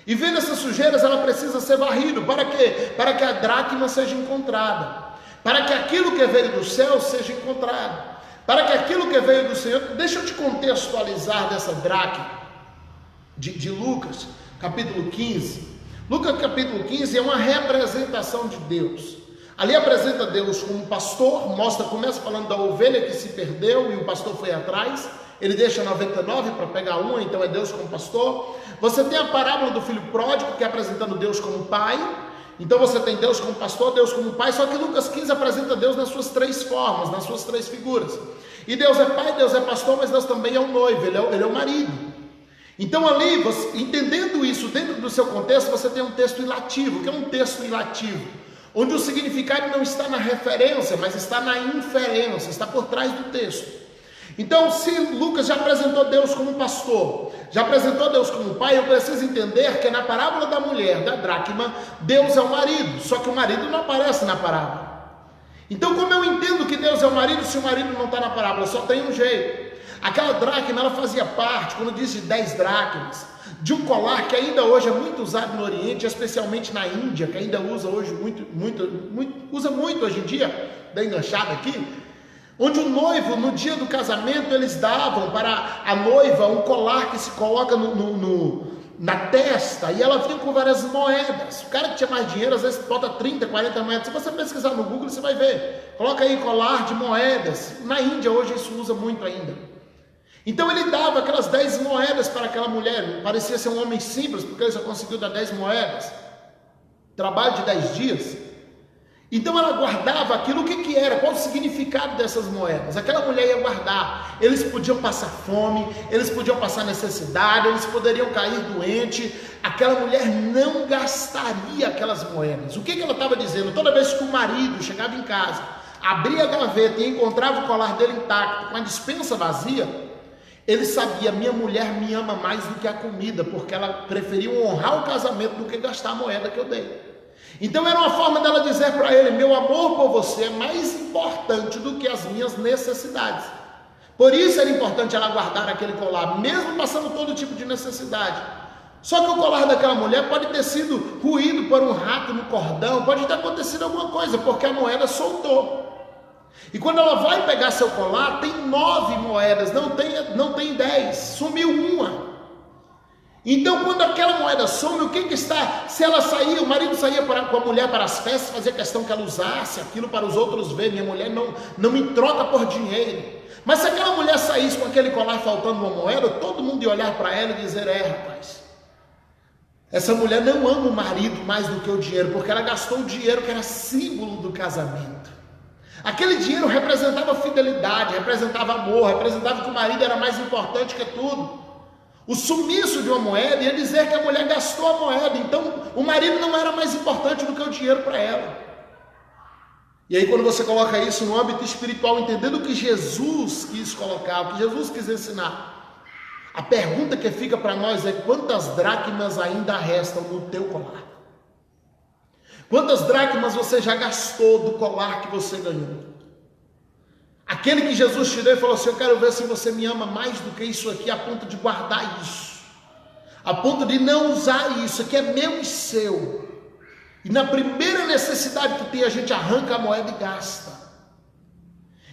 E vendo essas sujeiras, ela precisa ser varrida. Para quê? Para que a dracma seja encontrada. Para que aquilo que veio do céu seja encontrado. Para que aquilo que veio do Senhor... Deixa eu te contextualizar dessa dracma de Lucas, capítulo 15. Lucas capítulo 15 é uma representação de Deus. Ali apresenta Deus como pastor, começa falando da ovelha que se perdeu e o pastor foi atrás. Ele deixa 99 para pegar uma, então é Deus como pastor. Você tem a parábola do filho pródigo, que é apresentando Deus como pai. Então você tem Deus como pastor, Deus como pai. Só que Lucas 15 apresenta Deus nas suas três formas, nas suas três figuras. E Deus é pai, Deus é pastor, mas Deus também é o noivo, ele é o marido. Então ali, entendendo isso dentro do seu contexto, você tem um texto ilativo. O que é um texto ilativo? Onde o significado não está na referência, mas está na inferência, está por trás do texto. Então, se Lucas já apresentou Deus como pastor, já apresentou Deus como pai, eu preciso entender que na parábola da mulher, da dracma, Deus é o marido, só que o marido não aparece na parábola. Então, como eu entendo que Deus é o marido, se o marido não está na parábola, só tem um jeito. Aquela dracma, ela fazia parte, quando diz de 10 dracmas, de um colar que ainda hoje é muito usado no Oriente, especialmente na Índia, que ainda usa hoje usa muito hoje em dia, da enganchada aqui, onde o noivo, no dia do casamento, eles davam para a noiva um colar que se coloca na testa, e ela vinha com várias moedas. O cara que tinha mais dinheiro, às vezes bota 30, 40 moedas. Se você pesquisar no Google, você vai ver. Coloca aí colar de moedas. Na Índia hoje isso usa muito ainda. Então ele dava aquelas 10 moedas para aquela mulher. Parecia ser um homem simples, porque ele só conseguiu dar 10 moedas. Trabalho de 10 dias. Então ela guardava aquilo. O que era? Qual o significado dessas moedas? Aquela mulher ia guardar. Eles podiam passar fome, eles podiam passar necessidade, eles poderiam cair doente. Aquela mulher não gastaria aquelas moedas. O que ela estava dizendo? Toda vez que o marido chegava em casa, abria a gaveta e encontrava o colar dele intacto, com a despensa vazia, ele sabia: minha mulher me ama mais do que a comida, porque ela preferiu honrar o casamento do que gastar a moeda que eu dei. Então era uma forma dela dizer para ele: meu amor por você é mais importante do que as minhas necessidades. Por isso era importante ela guardar aquele colar, mesmo passando todo tipo de necessidade. Só que o colar daquela mulher pode ter sido roído por um rato no cordão, pode ter acontecido alguma coisa, porque a moeda soltou. E quando ela vai pegar seu colar, tem 9 moedas, não tem 10, sumiu uma. Então quando aquela moeda some, o que está? Se ela saía, o marido saía com a mulher para as festas, fazia questão que ela usasse aquilo para os outros verem: minha mulher não me troca por dinheiro. Mas se aquela mulher saísse com aquele colar faltando uma moeda, todo mundo ia olhar para ela e dizer: rapaz, essa mulher não ama o marido mais do que o dinheiro, porque ela gastou o dinheiro que era símbolo do casamento. Aquele dinheiro representava fidelidade, representava amor, representava que o marido era mais importante que tudo. O sumiço de uma moeda ia dizer que a mulher gastou a moeda, então o marido não era mais importante do que o dinheiro para ela. E aí quando você coloca isso no âmbito espiritual, entendendo o que Jesus quis colocar, o que Jesus quis ensinar, a pergunta que fica para nós é: quantas dracmas ainda restam no teu colar? Quantas dracmas você já gastou do colar que você ganhou? Aquele que Jesus te deu e falou assim: eu quero ver se você me ama mais do que isso aqui, a ponto de guardar isso, a ponto de não usar isso, que é meu e seu. E na primeira necessidade que tem, a gente arranca a moeda e gasta.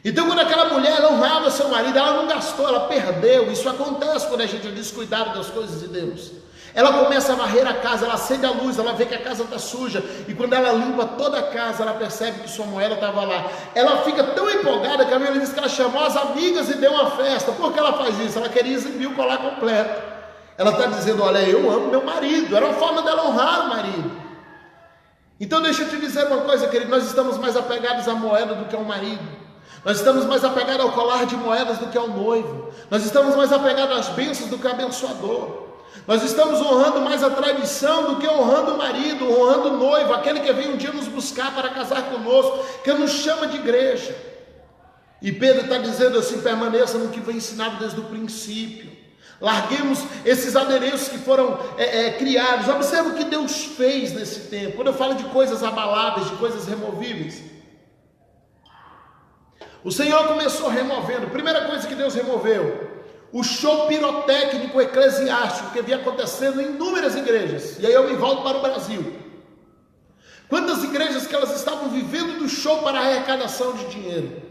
Então quando aquela mulher honrava seu marido, ela não gastou, ela perdeu. Isso acontece quando a gente é descuidado das coisas de Deus. Ela começa a varrer a casa, ela acende a luz, ela vê que a casa está suja, e quando ela limpa toda a casa, ela percebe que sua moeda estava lá. Ela fica tão empolgada que a Bíblia diz que ela chamou as amigas e deu uma festa. Por que ela faz isso? Ela queria exibir o colar completo. Ela está dizendo: olha, eu amo meu marido. Era uma forma dela honrar o marido. Então deixa eu te dizer uma coisa, querido: nós estamos mais apegados à moeda do que ao marido. Nós estamos mais apegados ao colar de moedas do que ao noivo. Nós estamos mais apegados às bênçãos do que ao abençoador. Nós estamos honrando mais a tradição do que honrando o marido, honrando o noivo, aquele que vem um dia nos buscar para casar conosco, que nos chama de igreja. E Pedro está dizendo assim: permaneça no que foi ensinado desde o princípio. Larguemos esses adereços que foram criados. Observe o que Deus fez nesse tempo. Quando eu falo de coisas abaláveis, de coisas removíveis, o Senhor começou removendo. Primeira coisa que Deus removeu: o show pirotécnico eclesiástico que vinha acontecendo em inúmeras igrejas. E aí eu me volto para o Brasil. Quantas igrejas que elas estavam vivendo do show para arrecadação de dinheiro,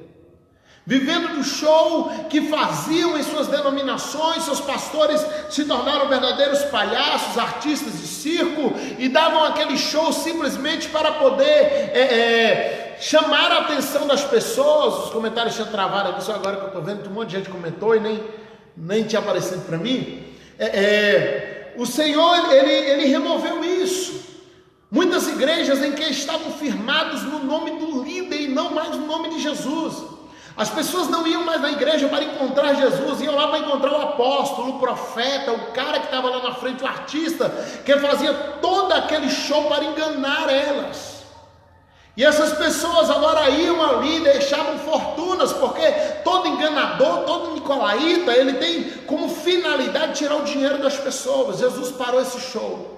vivendo do show que faziam em suas denominações. Seus pastores se tornaram verdadeiros palhaços, artistas de circo, e davam aquele show simplesmente para poder chamar a atenção das pessoas. Os comentários tinham travado aqui, só agora que eu estou vendo que um monte de gente comentou e nem tinha aparecido para mim. O Senhor, ele removeu isso. Muitas igrejas em que estavam firmados no nome do líder e não mais no nome de Jesus. As pessoas não iam mais na igreja para encontrar Jesus, iam lá para encontrar o apóstolo, o profeta, o cara que estava lá na frente, o artista, que fazia todo aquele show para enganar elas. E essas pessoas agora iam ali e deixavam fortunas, porque todo enganador, todo nicolaíta, ele tem como finalidade tirar o dinheiro das pessoas. Jesus parou esse show.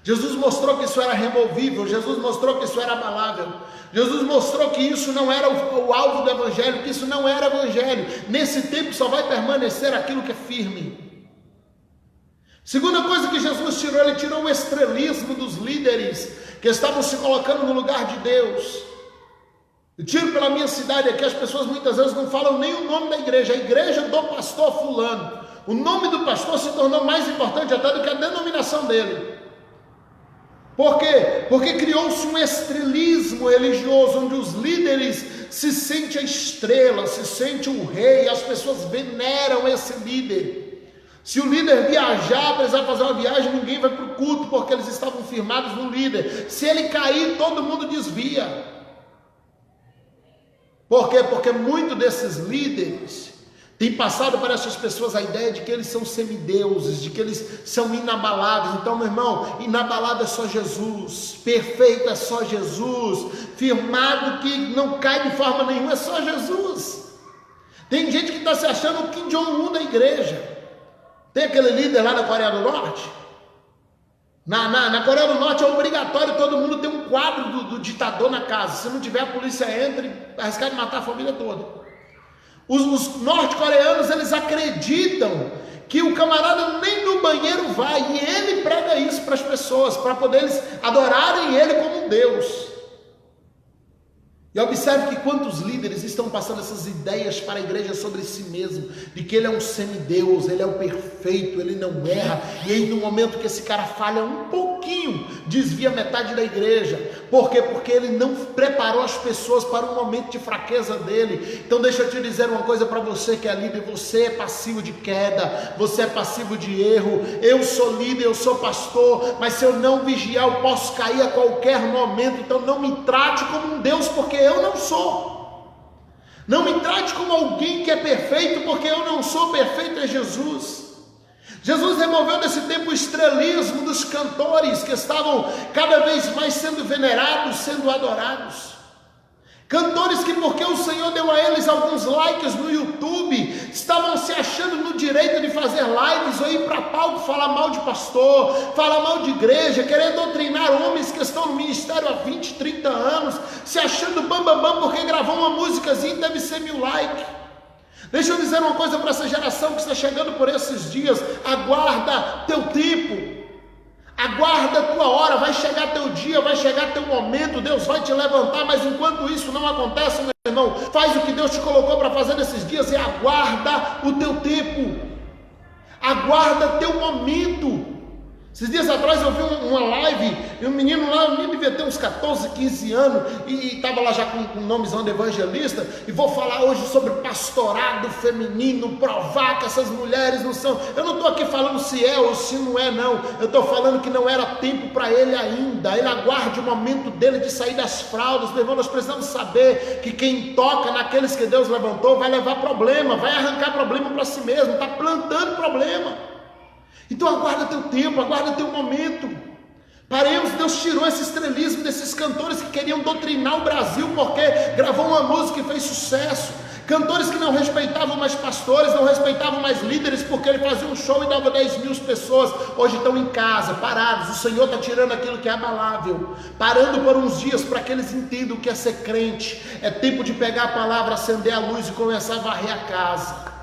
Jesus mostrou que isso era removível. Jesus mostrou que isso era abalável. Jesus mostrou que isso não era o alvo do evangelho, que isso não era evangelho. Nesse tempo só vai permanecer aquilo que é firme. Segunda coisa que Jesus tirou, ele tirou o estrelismo dos líderes que estavam se colocando no lugar de Deus. Eu tiro pela minha cidade aqui, as pessoas muitas vezes não falam nem o nome da igreja, a igreja do pastor fulano. O nome do pastor se tornou mais importante até do que a denominação dele. Por quê? Porque criou-se um estrelismo religioso, onde os líderes se sentem a estrela, se sentem o rei, as pessoas veneram esse líder. Se o líder viajar, precisar fazer uma viagem, ninguém vai para o culto, porque eles estavam firmados no líder. Se ele cair, todo mundo desvia. Por quê? Porque muitos desses líderes tem passado para essas pessoas a ideia de que eles são semideuses, de que eles são inabaláveis. Então, meu irmão, inabalável é só Jesus, perfeito é só Jesus, firmado que não cai de forma nenhuma é só Jesus. Tem gente que está se achando o Kim Jong-un da igreja. Tem aquele líder lá na Coreia do Norte. Na Coreia do Norte é obrigatório todo mundo ter um quadro do ditador na casa. Se não tiver, a polícia entra e arriscar de matar a família toda. Os norte-coreanos, eles acreditam que o camarada nem no banheiro vai, e ele prega isso para as pessoas, para poder eles adorarem ele como um Deus. E observe que quantos líderes estão passando essas ideias para a igreja sobre si mesmo, de que ele é um semideus, ele é o perfeito, ele não erra, e aí no momento que esse cara falha um pouquinho, desvia metade da igreja. Por quê? Porque ele não preparou as pessoas para um momento de fraqueza dele. Então deixa eu te dizer uma coisa para você que é líder: você é passivo de queda, você é passivo de erro. Eu sou líder, eu sou pastor, mas se eu não vigiar, eu posso cair a qualquer momento. Então não me trate como um Deus, porque eu não sou. Não me trate como alguém que é perfeito, porque eu não sou perfeito, é Jesus. Jesus removeu desse tempo o estrelismo dos cantores que estavam cada vez mais sendo venerados, sendo adorados. Cantores que, porque o Senhor deu a eles alguns likes no YouTube, estavam se achando no direito de fazer lives ou ir para palco falar mal de pastor, falar mal de igreja, querer doutrinar homens que estão no ministério há 20, 30 anos, se achando bambambam porque gravou uma músicazinha e deve ser 1000 likes. Deixa eu dizer uma coisa para essa geração que está chegando por esses dias: aguarda teu tempo. Aguarda a tua hora, vai chegar teu dia, vai chegar teu momento, Deus vai te levantar, mas enquanto isso não acontece, meu irmão, faz o que Deus te colocou para fazer nesses dias e aguarda o teu tempo, aguarda teu momento. Esses dias atrás eu vi uma live, e um menino lá, o menino devia ter uns 14, 15 anos, e estava lá já com o nomezão de evangelista, e vou falar hoje sobre pastorado feminino, provar que essas mulheres não são, eu não estou aqui falando se é ou se não é não, eu estou falando que não era tempo para ele ainda, ele aguarde o momento dele de sair das fraldas. Meu irmão, nós precisamos saber que quem toca naqueles que Deus levantou vai levar problema, vai arrancar problema para si mesmo, está plantando problema. Então aguarda teu tempo, aguarda teu momento. Paremos, Deus tirou esse estrelismo desses cantores que queriam doutrinar o Brasil porque gravou uma música e fez sucesso. Cantores que não respeitavam mais pastores, não respeitavam mais líderes, porque ele fazia um show e dava 10.000 pessoas. Hoje estão em casa, parados. O Senhor está tirando aquilo que é abalável, parando por uns dias para que eles entendam o que é ser crente. É tempo de pegar a palavra, acender a luz e começar a varrer a casa.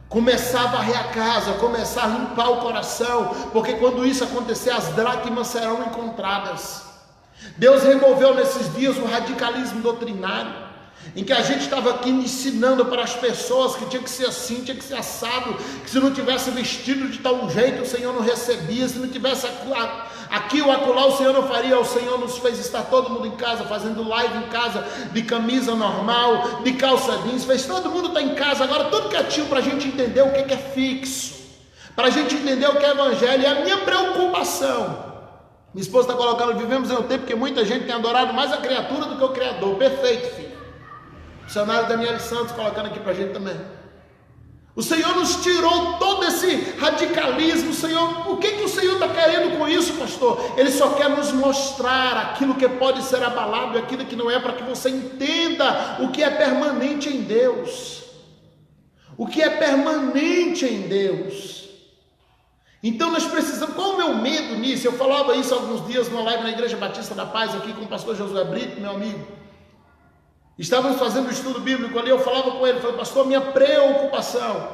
Começar a varrer a casa, começar a limpar o coração, porque quando isso acontecer, as dracmas serão encontradas. Deus removeu nesses dias o radicalismo doutrinário, em que a gente estava aqui ensinando para as pessoas que tinha que ser assim, tinha que ser assado, que se não tivesse vestido de tal jeito, o Senhor não recebia, se não tivesse aqui ou acolá, o Senhor não faria. O Senhor nos fez estar todo mundo em casa, fazendo live em casa, de camisa normal, de calça jeans, fez todo mundo estar em casa, agora tudo quietinho para a gente entender o que é fixo, para a gente entender o que é evangelho. E a minha preocupação, minha esposa está colocando, vivemos em um tempo que muita gente tem adorado mais a criatura do que o Criador. Perfeito, filho. O missionário Daniel Santos colocando aqui para a gente também. O Senhor nos tirou todo esse radicalismo. O que o Senhor está querendo com isso, pastor? Ele só quer nos mostrar aquilo que pode ser abalado e aquilo que não é, para que você entenda o que é permanente em Deus. O que é permanente em Deus. Então nós precisamos, qual o meu medo nisso? Eu falava isso há alguns dias numa live na Igreja Batista da Paz, aqui com o pastor Josué Brito, meu amigo. Estávamos fazendo um estudo bíblico ali, eu falava com ele, falei, pastor, minha preocupação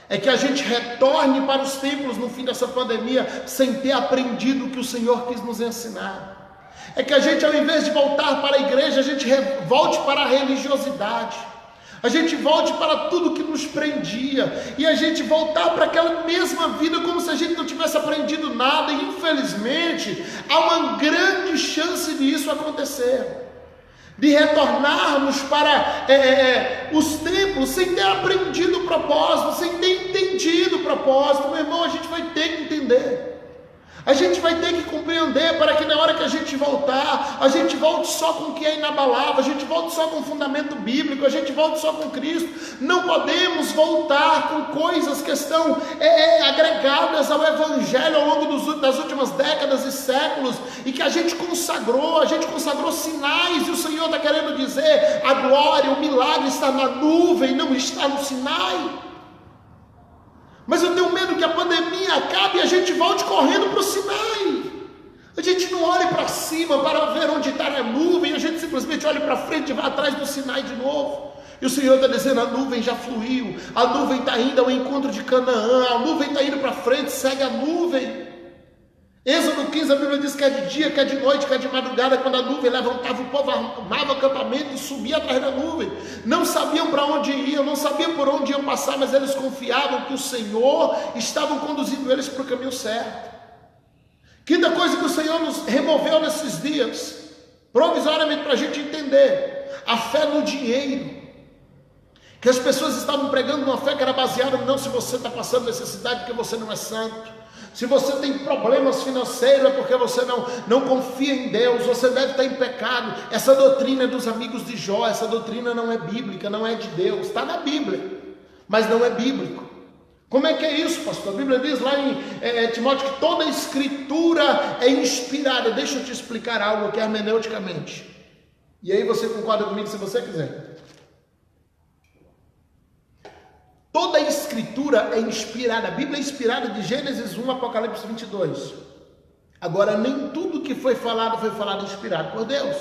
é que a gente retorne para os templos no fim dessa pandemia sem ter aprendido o que o Senhor quis nos ensinar. É que a gente, ao invés de voltar para a igreja, a gente volte para a religiosidade, a gente volte para tudo que nos prendia, e a gente voltar para aquela mesma vida como se a gente não tivesse aprendido nada. E infelizmente há uma grande chance de isso acontecer, de retornarmos para os templos sem ter aprendido o propósito, sem ter entendido o propósito. Meu irmão, a gente vai ter que entender, a gente vai ter que compreender, para que na hora que a gente voltar, a gente volte só com o que é inabalável, a gente volte só com o fundamento bíblico, a gente volte só com Cristo. Não podemos voltar com coisas que estão agregadas ao Evangelho ao longo das últimas décadas e séculos, e que a gente consagrou sinais, e o Senhor está querendo dizer, a glória, o milagre está na nuvem, não está no Sinai. Mas eu tenho medo que a pandemia acabe e a gente volte correndo para o Sinai. A gente não olhe para cima para ver onde está a nuvem, a gente simplesmente olha para frente e vai atrás do Sinai de novo. E o Senhor está dizendo, a nuvem já fluiu, a nuvem está indo ao encontro de Canaã, a nuvem está indo para frente, segue a nuvem. Êxodo 15, a Bíblia diz que é de dia, que é de noite, que é de madrugada. Quando a nuvem levantava, o povo armava acampamento e subia atrás da nuvem. Não sabiam para onde iam, não sabiam por onde iam passar, mas eles confiavam que o Senhor estava conduzindo eles para o caminho certo. Quinta coisa que o Senhor nos removeu nesses dias, provisoriamente, para a gente entender, a fé no dinheiro. Que as pessoas estavam pregando uma fé que era baseada não se você está passando necessidade porque você não é santo, se você tem problemas financeiros é porque você não confia em Deus, você deve estar em pecado. Essa doutrina é dos amigos de Jó, essa doutrina não é bíblica, não é de Deus, está na Bíblia, mas não é bíblico. Como é que é isso, pastor? A Bíblia diz lá em Timóteo que toda a escritura é inspirada. Deixa eu te explicar algo aqui hermeneuticamente, e aí você concorda comigo se você quiser. Toda a escritura é inspirada, a Bíblia é inspirada de Gênesis 1 a Apocalipse 22. Agora, nem tudo que foi falado inspirado por Deus.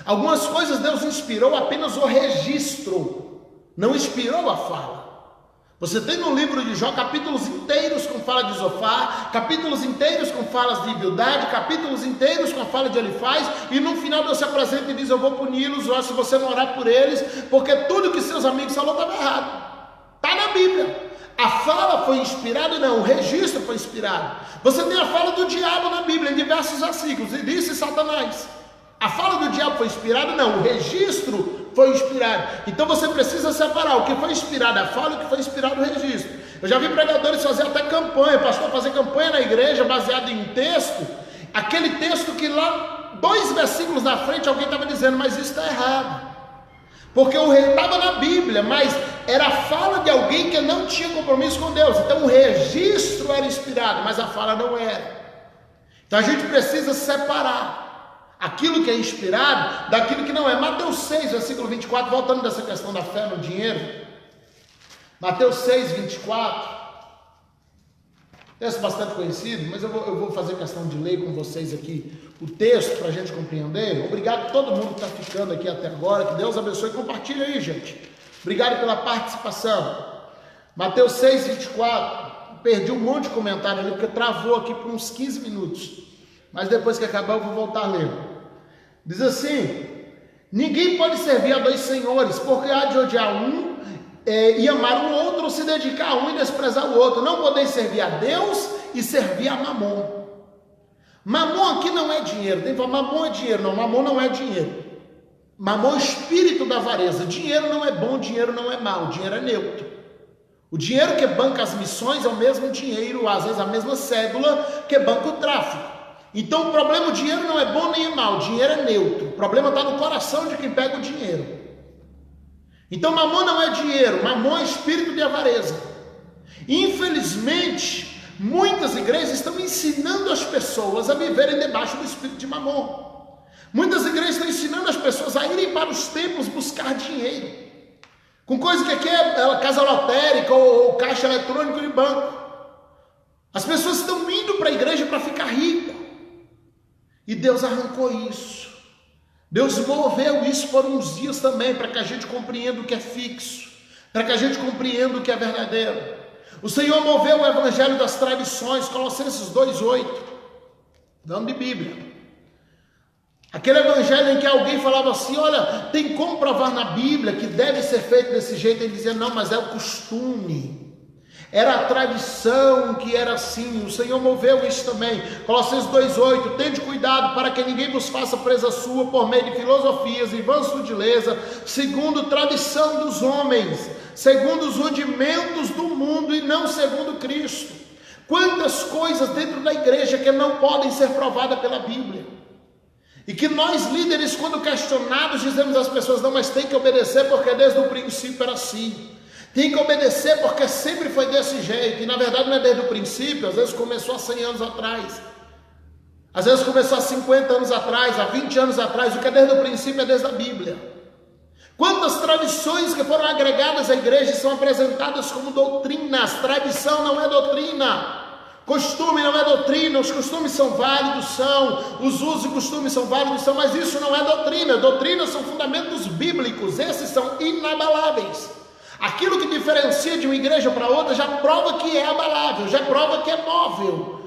Algumas coisas Deus inspirou apenas o registro, não inspirou a fala. Você tem no livro de Jó capítulos inteiros com fala de Zofar, capítulos inteiros com falas de Bildade, capítulos inteiros com a fala de Elifaz, e no final Deus se apresenta e diz, eu vou puni-los, ó, se você não orar por eles, porque tudo que seus amigos falaram estava errado. Está na Bíblia. A fala foi inspirada? Não, o registro foi inspirado. Você tem a fala do diabo na Bíblia, em diversos versículos, e disse Satanás. A fala do diabo foi inspirada? Não, o registro foi inspirado. Então você precisa separar o que foi inspirado a fala e o que foi inspirado o registro. Eu já vi pregadores fazer até campanha, pastor fazer campanha na igreja baseado em texto, aquele texto que lá, 2 versículos na frente, alguém estava dizendo, mas isso está errado. Porque o rei estava na Bíblia, mas era a fala de alguém que não tinha compromisso com Deus. Então o registro era inspirado, mas a fala não era. Então a gente precisa separar aquilo que é inspirado daquilo que não é. Mateus 6, versículo 24, voltando dessa questão da fé no dinheiro. Mateus 6, 24. Texto bastante conhecido, mas eu vou fazer questão de ler com vocês aqui o texto para a gente compreender. Obrigado a todo mundo que está ficando aqui até agora, que Deus abençoe. Compartilha aí, gente. Obrigado pela participação. Mateus 6, 24. Perdi um monte de comentário ali, porque travou aqui por uns 15 minutos. Mas depois que acabar eu vou voltar a ler. Diz assim: ninguém pode servir a 2 senhores, porque há de odiar um e amar o outro, ou se dedicar a um e desprezar o outro. Não podeis servir a Deus e servir a Mamon. Mamon aqui não é dinheiro. Tem que falar, Mamon é dinheiro. Não, Mamon não é dinheiro. Mamon é o espírito da avareza. Dinheiro não é bom, dinheiro não é mau, dinheiro é neutro. O dinheiro que banca as missões é o mesmo dinheiro, às vezes a mesma cédula que banca o tráfico. Então o problema, o dinheiro não é bom nem é mau, o dinheiro é neutro. O problema está no coração de quem pega o dinheiro. Então Mamon não é dinheiro, Mamon é espírito de avareza. Infelizmente, muitas igrejas estão ensinando as pessoas a viverem debaixo do espírito de Mamon. Muitas igrejas estão ensinando as pessoas a irem para os templos buscar dinheiro, com coisa que aqui é casa lotérica ou caixa eletrônico de banco. As pessoas estão indo para a igreja para ficar rico, e Deus arrancou isso. Deus moveu isso por uns dias também, para que a gente compreenda o que é fixo, para que a gente compreenda o que é verdadeiro. O Senhor moveu o evangelho das tradições, Colossenses 2,8, nome de Bíblia. Aquele evangelho em que alguém falava assim, olha, tem como provar na Bíblia que deve ser feito desse jeito? Ele dizia, não, mas é o costume. Era a tradição que era assim. O Senhor moveu isso também. Colossenses 2,8, tende cuidado para que ninguém vos faça presa sua por meio de filosofias e vãs sutileza, segundo tradição dos homens, segundo os rudimentos do mundo e não segundo Cristo. Quantas coisas dentro da igreja que não podem ser provadas pela Bíblia, e que nós líderes, quando questionados, dizemos às pessoas, não, mas tem que obedecer porque desde o princípio era assim. Tem que obedecer porque sempre foi desse jeito. E na verdade não é desde o princípio. Às vezes começou há 100 anos atrás. Às vezes começou há 50 anos atrás, há 20 anos atrás. O que é desde o princípio é desde a Bíblia. Quantas tradições que foram agregadas à igreja são apresentadas como doutrinas. Tradição não é doutrina. Costume não é doutrina. Os costumes são válidos, são. Os usos e costumes são válidos, são. Mas isso não é doutrina. Doutrinas são fundamentos bíblicos. Esses são inabaláveis. Aquilo que diferencia de uma igreja para outra já prova que é abalável, já prova que é móvel.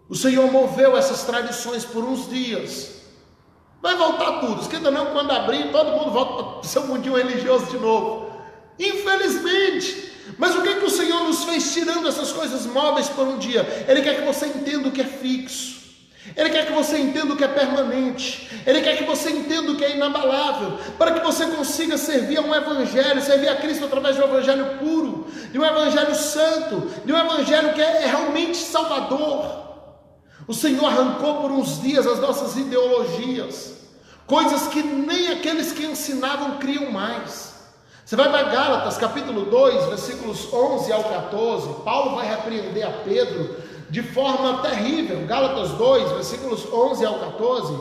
O Senhor moveu essas tradições por uns dias. Vai voltar tudo, esquenta não, quando abrir, todo mundo volta para o seu mundinho religioso de novo. Infelizmente. Mas o que é que o Senhor nos fez tirando essas coisas móveis por um dia? Ele quer que você entenda o que é fixo. Ele quer que você entenda o que é permanente. Ele quer que você entenda o que é inabalável, para que você consiga servir a um evangelho, servir a Cristo através de um evangelho puro, de um evangelho santo, de um evangelho que é realmente salvador. O Senhor arrancou por uns dias as nossas ideologias, coisas que nem aqueles que ensinavam criam mais. Você vai para Gálatas capítulo 2, versículos 11 ao 14, Paulo vai repreender a Pedro de forma terrível. Gálatas 2, versículos 11 ao 14,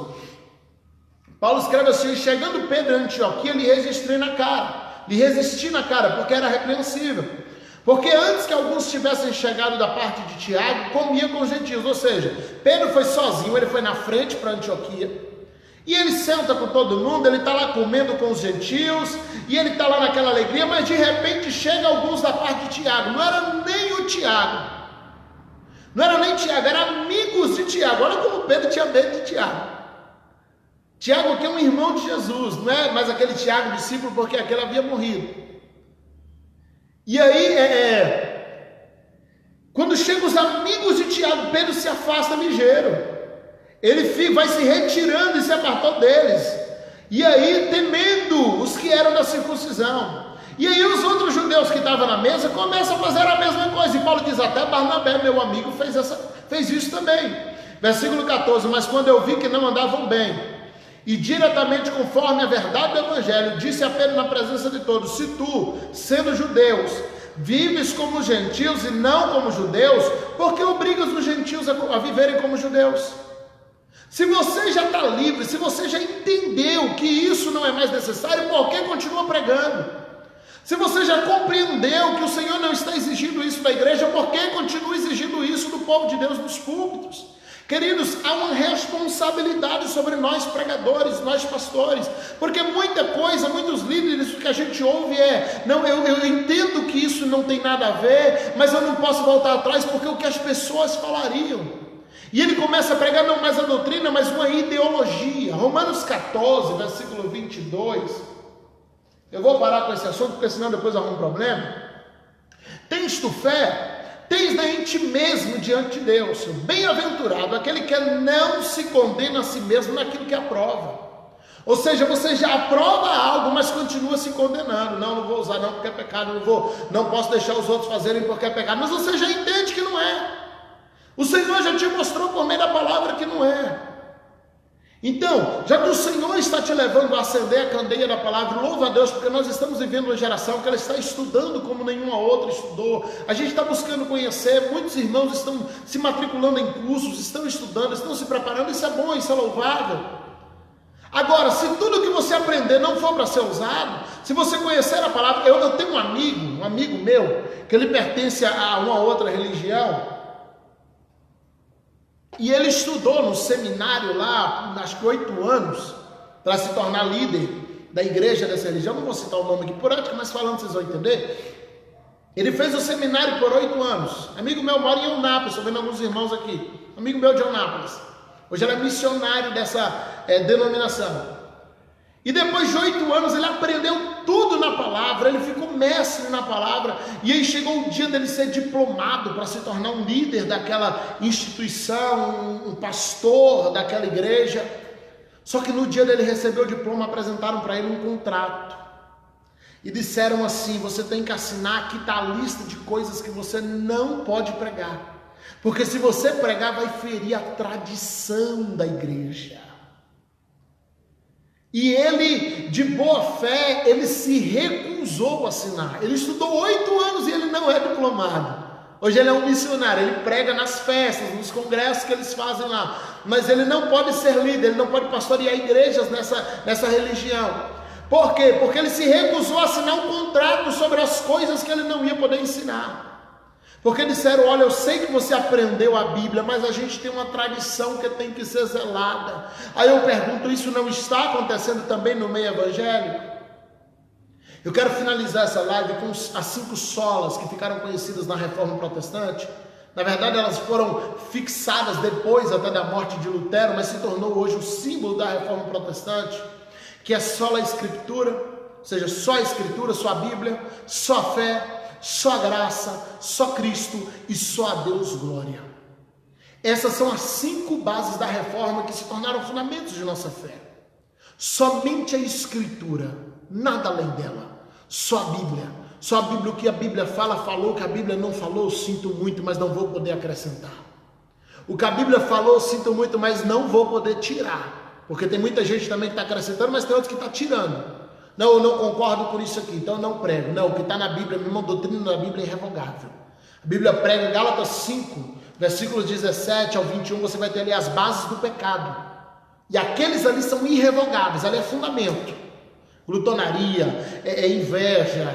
Paulo escreve assim, chegando Pedro em Antioquia, lhe resisti na cara, porque era repreensível, porque antes que alguns tivessem chegado da parte de Tiago, comia com os gentios. Ou seja, Pedro foi sozinho, ele foi na frente para Antioquia, e ele senta com todo mundo, ele está lá comendo com os gentios, e ele está lá naquela alegria, mas de repente chega alguns da parte de Tiago. Não era nem o Tiago, não era nem Tiago, eram amigos de Tiago. Olha como Pedro tinha medo de Tiago. Tiago aqui é um irmão de Jesus, não é mais aquele Tiago discípulo, porque aquele havia morrido. E aí Quando chegam os amigos de Tiago, Pedro se afasta ligeiro. Ele vai se retirando e se apartou deles. E aí, temendo os que eram da circuncisão. E aí os outros judeus que estavam na mesa começam a fazer a mesma coisa. E Paulo diz, até Barnabé, meu amigo, fez isso também. Versículo 14, mas quando eu vi que não andavam bem, e diretamente conforme a verdade do Evangelho, disse a Pedro na presença de todos, se tu, sendo judeus, vives como gentios e não como judeus, por que obrigas os gentios a viverem como judeus? Se você já está livre, se você já entendeu que isso não é mais necessário, por que continua pregando? Se você já compreendeu que o Senhor não está exigindo isso da igreja, por que continua exigindo isso do povo de Deus nos púlpitos? Queridos, há uma responsabilidade sobre nós pregadores, nós pastores, porque muita coisa, muitos líderes, o que a gente ouve não, eu entendo que isso não tem nada a ver, mas eu não posso voltar atrás porque o que as pessoas falariam. E ele começa a pregar não mais a doutrina, mas uma ideologia. Romanos 14, versículo 22, eu vou parar com esse assunto, porque senão depois arrumo um problema. Tens tu fé? Tens em ti mesmo diante de Deus. Bem-aventurado aquele que não se condena a si mesmo naquilo que aprova. Ou seja, você já aprova algo, mas continua se condenando. Não vou usar não porque é pecado, não posso deixar os outros fazerem porque é pecado. Mas você já entende que não é. O Senhor já te mostrou por meio da palavra que não é. Então, já que o Senhor está te levando a acender a candeia da palavra, louva a Deus, porque nós estamos vivendo uma geração que ela está estudando como nenhuma outra estudou. A gente está buscando conhecer, muitos irmãos estão se matriculando em cursos, estão estudando, estão se preparando, isso é bom, isso é louvável. Agora, se tudo que você aprender não for para ser usado, se você conhecer a palavra, eu tenho um amigo meu, que ele pertence a uma outra religião, e ele estudou no seminário lá, acho que 8 anos, para se tornar líder da igreja dessa religião. Não vou citar o nome aqui por ética, mas falando vocês vão entender. Ele fez o seminário por 8 anos. Amigo meu mora em Eunápolis, estou vendo alguns irmãos aqui. Amigo meu de Eunápolis. Hoje ele é missionário dessa denominação. E depois de 8 anos ele aprendeu tudo na palavra, ele ficou mestre na palavra, e aí chegou o dia dele ser diplomado para se tornar um líder daquela instituição, um pastor daquela igreja. Só que no dia dele receber o diploma, apresentaram para ele um contrato. E disseram assim, você tem que assinar, aqui está a lista de coisas que você não pode pregar. Porque se você pregar, vai ferir a tradição da igreja. E ele, de boa fé, ele se recusou a assinar. Ele estudou 8 anos e ele não é diplomado. Hoje ele é um missionário, ele prega nas festas, nos congressos que eles fazem lá. Mas ele não pode ser líder, ele não pode pastorear igrejas nessa religião. Por quê? Porque ele se recusou a assinar um contrato sobre as coisas que ele não ia poder ensinar. Porque disseram, olha, eu sei que você aprendeu a Bíblia, mas a gente tem uma tradição que tem que ser zelada. Aí eu pergunto, isso não está acontecendo também no meio evangélico? Eu quero finalizar essa live com as 5 solas que ficaram conhecidas na Reforma Protestante. Na verdade, elas foram fixadas depois até da morte de Lutero, mas se tornou hoje o símbolo da Reforma Protestante, que é só a Escritura, ou seja, só a Escritura, só a Bíblia, só a fé, só a graça, só Cristo e só a Deus glória. Essas são as 5 bases da reforma que se tornaram fundamentos de nossa fé. Somente a Escritura, nada além dela. Só a Bíblia. Só a Bíblia, o que a Bíblia fala, falou. O que a Bíblia não falou, sinto muito, mas não vou poder acrescentar. O que a Bíblia falou, sinto muito, mas não vou poder tirar. Porque tem muita gente também que está acrescentando, mas tem outros que está tirando. Não, eu não concordo com isso aqui, então eu não prego. Não, o que está na Bíblia, a doutrina da Bíblia é irrevogável. A Bíblia prega em Gálatas 5, versículos 17 ao 21, você vai ter ali as bases do pecado. E aqueles ali são irrevogáveis, ali é fundamento. Glutonaria, inveja,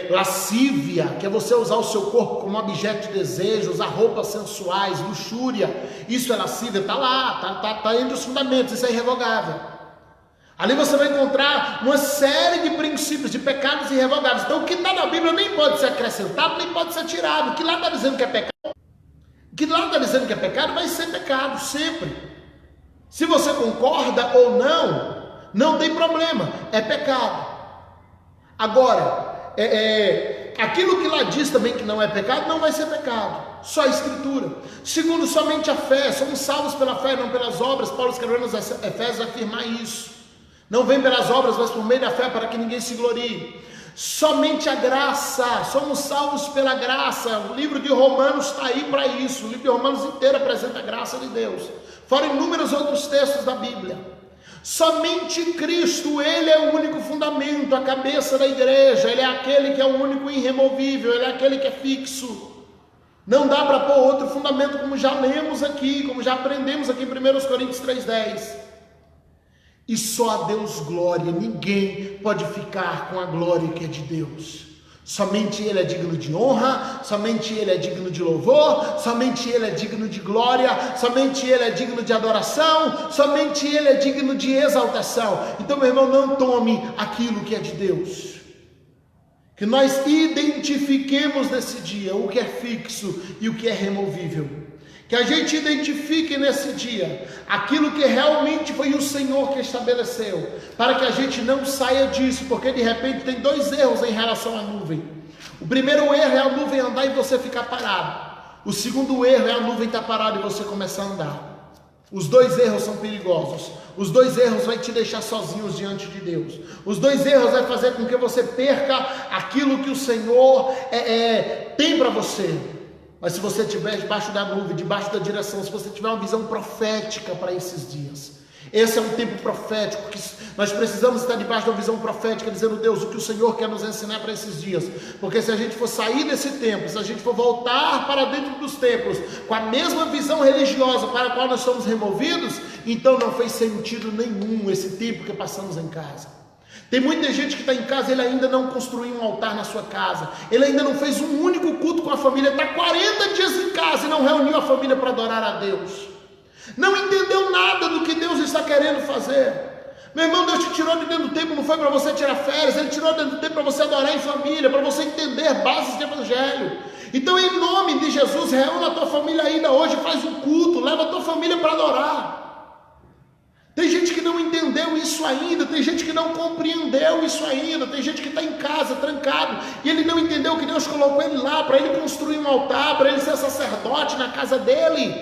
lascívia, que é você usar o seu corpo como objeto de desejo, usar roupas sensuais, luxúria, isso é lascívia, está lá, está entre os fundamentos, isso é irrevogável. Ali você vai encontrar uma série de princípios, de pecados irrevogáveis. Então o que está na Bíblia nem pode ser acrescentado, nem pode ser tirado. O que lá está dizendo que é pecado, vai ser pecado, sempre. Se você concorda ou não tem problema, é pecado. Agora, aquilo que lá diz também que não é pecado, não vai ser pecado, só a Escritura. Segundo, somente a fé, somos salvos pela fé, não pelas obras. Paulo escreveu nos Efésios afirmar isso. Não vem pelas obras, mas por meio da fé, para que ninguém se glorie. Somente a graça, somos salvos pela graça. O livro de Romanos está aí para isso. O livro de Romanos inteiro apresenta a graça de Deus, fora inúmeros outros textos da Bíblia. Somente Cristo, Ele é o único fundamento, a cabeça da igreja. Ele é aquele que é o único irremovível, Ele é aquele que é fixo. Não dá para pôr outro fundamento, como já lemos aqui, como já aprendemos aqui em 1 Coríntios 3,10. E só a Deus glória, ninguém pode ficar com a glória que é de Deus. Somente Ele é digno de honra, somente Ele é digno de louvor, somente Ele é digno de glória, somente Ele é digno de adoração, somente Ele é digno de exaltação. Então, meu irmão, não tome aquilo que é de Deus. Que nós identifiquemos nesse dia o que é fixo e o que é removível. Que a gente identifique nesse dia aquilo que realmente foi o Senhor que estabeleceu, para que a gente não saia disso, porque de repente tem dois erros em relação à nuvem. O primeiro erro é a nuvem andar e você ficar parado. O segundo erro é a nuvem estar parada e você começar a andar. Os dois erros são perigosos. Os dois erros vão te deixar sozinhos diante de Deus. Os dois erros vão fazer com que você perca aquilo que o Senhor tem para você. Mas se você estiver debaixo da nuvem, debaixo da direção, se você tiver uma visão profética para esses dias, esse é um tempo profético, que nós precisamos estar debaixo da visão profética, dizendo: Deus, o que o Senhor quer nos ensinar para esses dias. Porque se a gente for sair desse tempo, se a gente for voltar para dentro dos templos, com a mesma visão religiosa para a qual nós somos removidos, então não fez sentido nenhum esse tempo que passamos em casa. Tem muita gente que está em casa, ele ainda não construiu um altar na sua casa, ele ainda não fez um único culto com a família, está 40 dias em casa e não reuniu a família para adorar a Deus, não entendeu nada do que Deus está querendo fazer. Meu irmão, Deus te tirou de dentro do templo, não foi para você tirar férias, Ele tirou de dentro do templo para você adorar em família, para você entender bases de evangelho. Então, em nome de Jesus, reúne a tua família ainda hoje, faz um culto, leva a tua família para adorar. Tem gente que não entendeu isso ainda, tem gente que não compreendeu isso ainda, tem gente que está em casa, trancado, e ele não entendeu que Deus colocou ele lá, para ele construir um altar, para ele ser sacerdote na casa dele.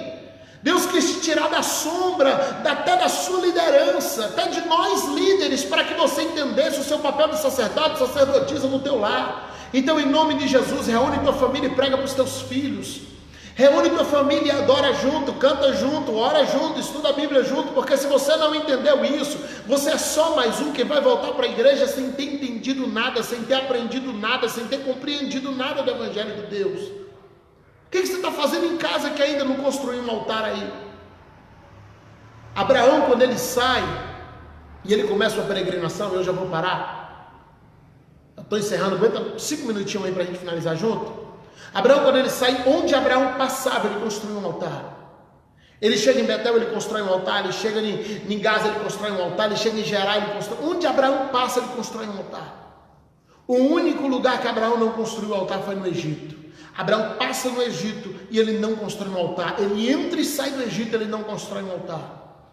Deus quis te tirar da sombra, até da sua liderança, até de nós líderes, para que você entendesse o seu papel de sacerdote, sacerdotisa no teu lar. Então, em nome de Jesus, reúne tua família e prega para os teus filhos. Reúne tua família e adora junto, canta junto, ora junto, estuda a Bíblia junto, porque se você não entendeu isso, você é só mais um que vai voltar para a igreja sem ter entendido nada, sem ter aprendido nada, sem ter compreendido nada do Evangelho de Deus. O que você está fazendo em casa que ainda não construiu um altar aí? Abraão, quando ele sai e ele começa uma peregrinação, eu já vou parar, estou encerrando, aguenta 5 minutinhos aí para a gente finalizar junto. Abraão, quando ele sai, onde Abraão passava, ele construiu um altar. Ele chega em Betel, ele constrói um altar. Ele chega em Gaza, ele constrói um altar. Ele chega em Gerar, ele constrói. Onde Abraão passa, ele constrói um altar. O único lugar que Abraão não construiu altar foi no Egito. Abraão passa no Egito e ele não constrói um altar. Ele entra e sai do Egito, ele não constrói um altar.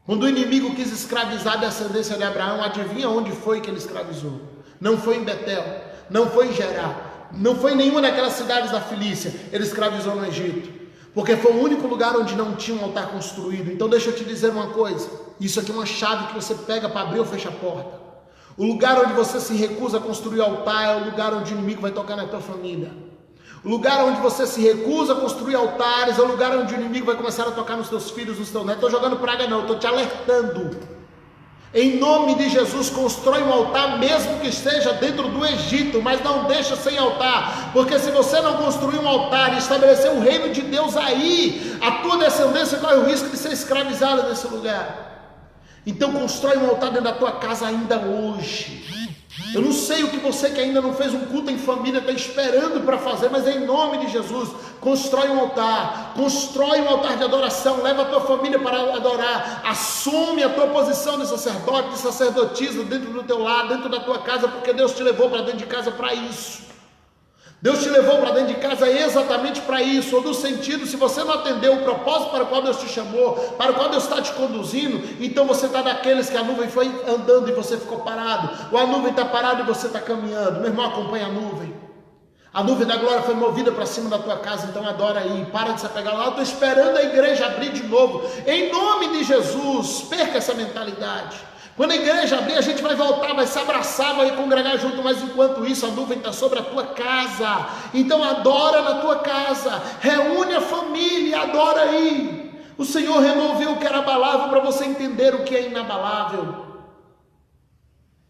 Quando o inimigo quis escravizar a descendência de Abraão, adivinha onde foi que ele escravizou? Não foi em Betel, não foi em Gerar, não foi em nenhuma daquelas cidades da Filícia, ele escravizou no Egito, porque foi o único lugar onde não tinha um altar construído. Então deixa eu te dizer uma coisa, isso aqui é uma chave que você pega para abrir ou fechar a porta. O lugar onde você se recusa a construir altar é o lugar onde o inimigo vai tocar na tua família. O lugar onde você se recusa a construir altares é o lugar onde o inimigo vai começar a tocar nos teus filhos, nos teus netos. Estou jogando praga não, estou te alertando. Em nome de Jesus, constrói um altar, mesmo que esteja dentro do Egito, mas não deixa sem altar, porque se você não construir um altar e estabelecer o reino de Deus aí, a tua descendência corre o risco de ser escravizada nesse lugar. Então constrói um altar dentro da tua casa ainda hoje. Eu não sei o que você que ainda não fez um culto em família está esperando para fazer, mas em nome de Jesus, constrói um altar de adoração, leva a tua família para adorar, assume a tua posição de sacerdote, de sacerdotisa dentro do teu lar, dentro da tua casa, porque Deus te levou para dentro de casa para isso. Deus te levou para dentro de casa exatamente para isso, ou no sentido, se você não atendeu o propósito para o qual Deus te chamou, para o qual Deus está te conduzindo, então você está daqueles que a nuvem foi andando e você ficou parado, ou a nuvem está parada e você está caminhando. Meu irmão, acompanha a nuvem. A nuvem da glória foi movida para cima da tua casa, então adora aí, para de se apegar lá. Eu estou esperando a igreja abrir de novo, em nome de Jesus. Perca essa mentalidade. Quando a igreja abrir, a gente vai voltar, vai se abraçar, vai congregar junto, mas enquanto isso a nuvem está sobre a tua casa. Então adora na tua casa, reúne a família, adora aí. O Senhor removeu o que era abalável para você entender o que é inabalável.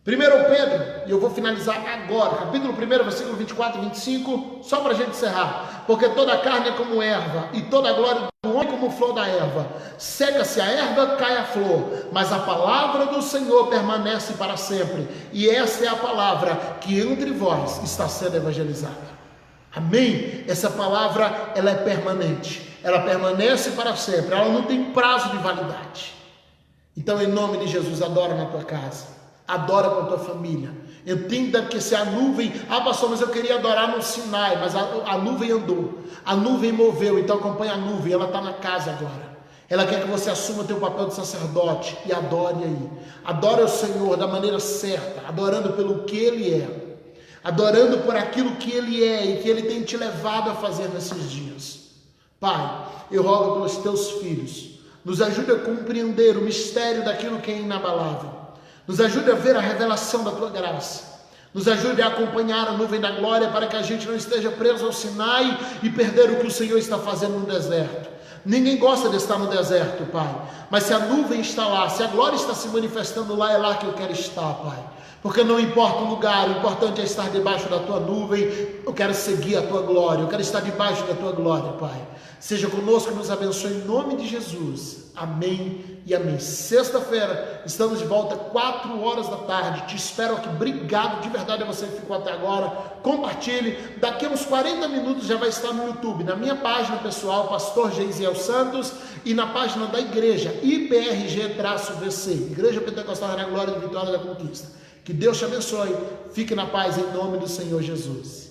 1 Pedro, e eu vou finalizar agora, capítulo 1, versículo 24 e 25, só para a gente encerrar. Porque toda a carne é como erva, e toda a glória do homem como flor da erva. Seca-se a erva, cai a flor, mas a palavra do Senhor permanece para sempre. E essa é a palavra que entre vós está sendo evangelizada. Amém? Essa palavra, ela é permanente, ela permanece para sempre, ela não tem prazo de validade. Então, em nome de Jesus, adora na tua casa. Adora com a tua família. Entenda que se a nuvem, pastor, mas eu queria adorar no Sinai, mas a nuvem andou, a nuvem moveu, então acompanha a nuvem, ela está na casa agora. Ela quer que você assuma o teu papel de sacerdote e adore aí. Adore o Senhor da maneira certa, adorando pelo que Ele é, adorando por aquilo que Ele é e que Ele tem te levado a fazer nesses dias. Pai, eu rogo pelos teus filhos, nos ajude a compreender o mistério daquilo que é inabalável. Nos ajude a ver a revelação da tua graça. Nos ajude a acompanhar a nuvem da glória para que a gente não esteja preso ao Sinai e perder o que o Senhor está fazendo no deserto. Ninguém gosta de estar no deserto, Pai. Mas se a nuvem está lá, se a glória está se manifestando lá, é lá que eu quero estar, Pai. Porque não importa o lugar, o importante é estar debaixo da tua nuvem. Eu quero seguir a tua glória, eu quero estar debaixo da tua glória, Pai. Seja conosco e nos abençoe em nome de Jesus. Amém e amém. Sexta-feira estamos de volta 4 horas da tarde. Te espero aqui. Obrigado de verdade a você que ficou até agora. Compartilhe. Daqui a uns 40 minutos já vai estar no YouTube, na minha página pessoal, Pastor Geisiel Santos, e na página da igreja, IPRG-VC, Igreja Pentecostal da Glória de Vitória da Conquista. Que Deus te abençoe. Fique na paz em nome do Senhor Jesus.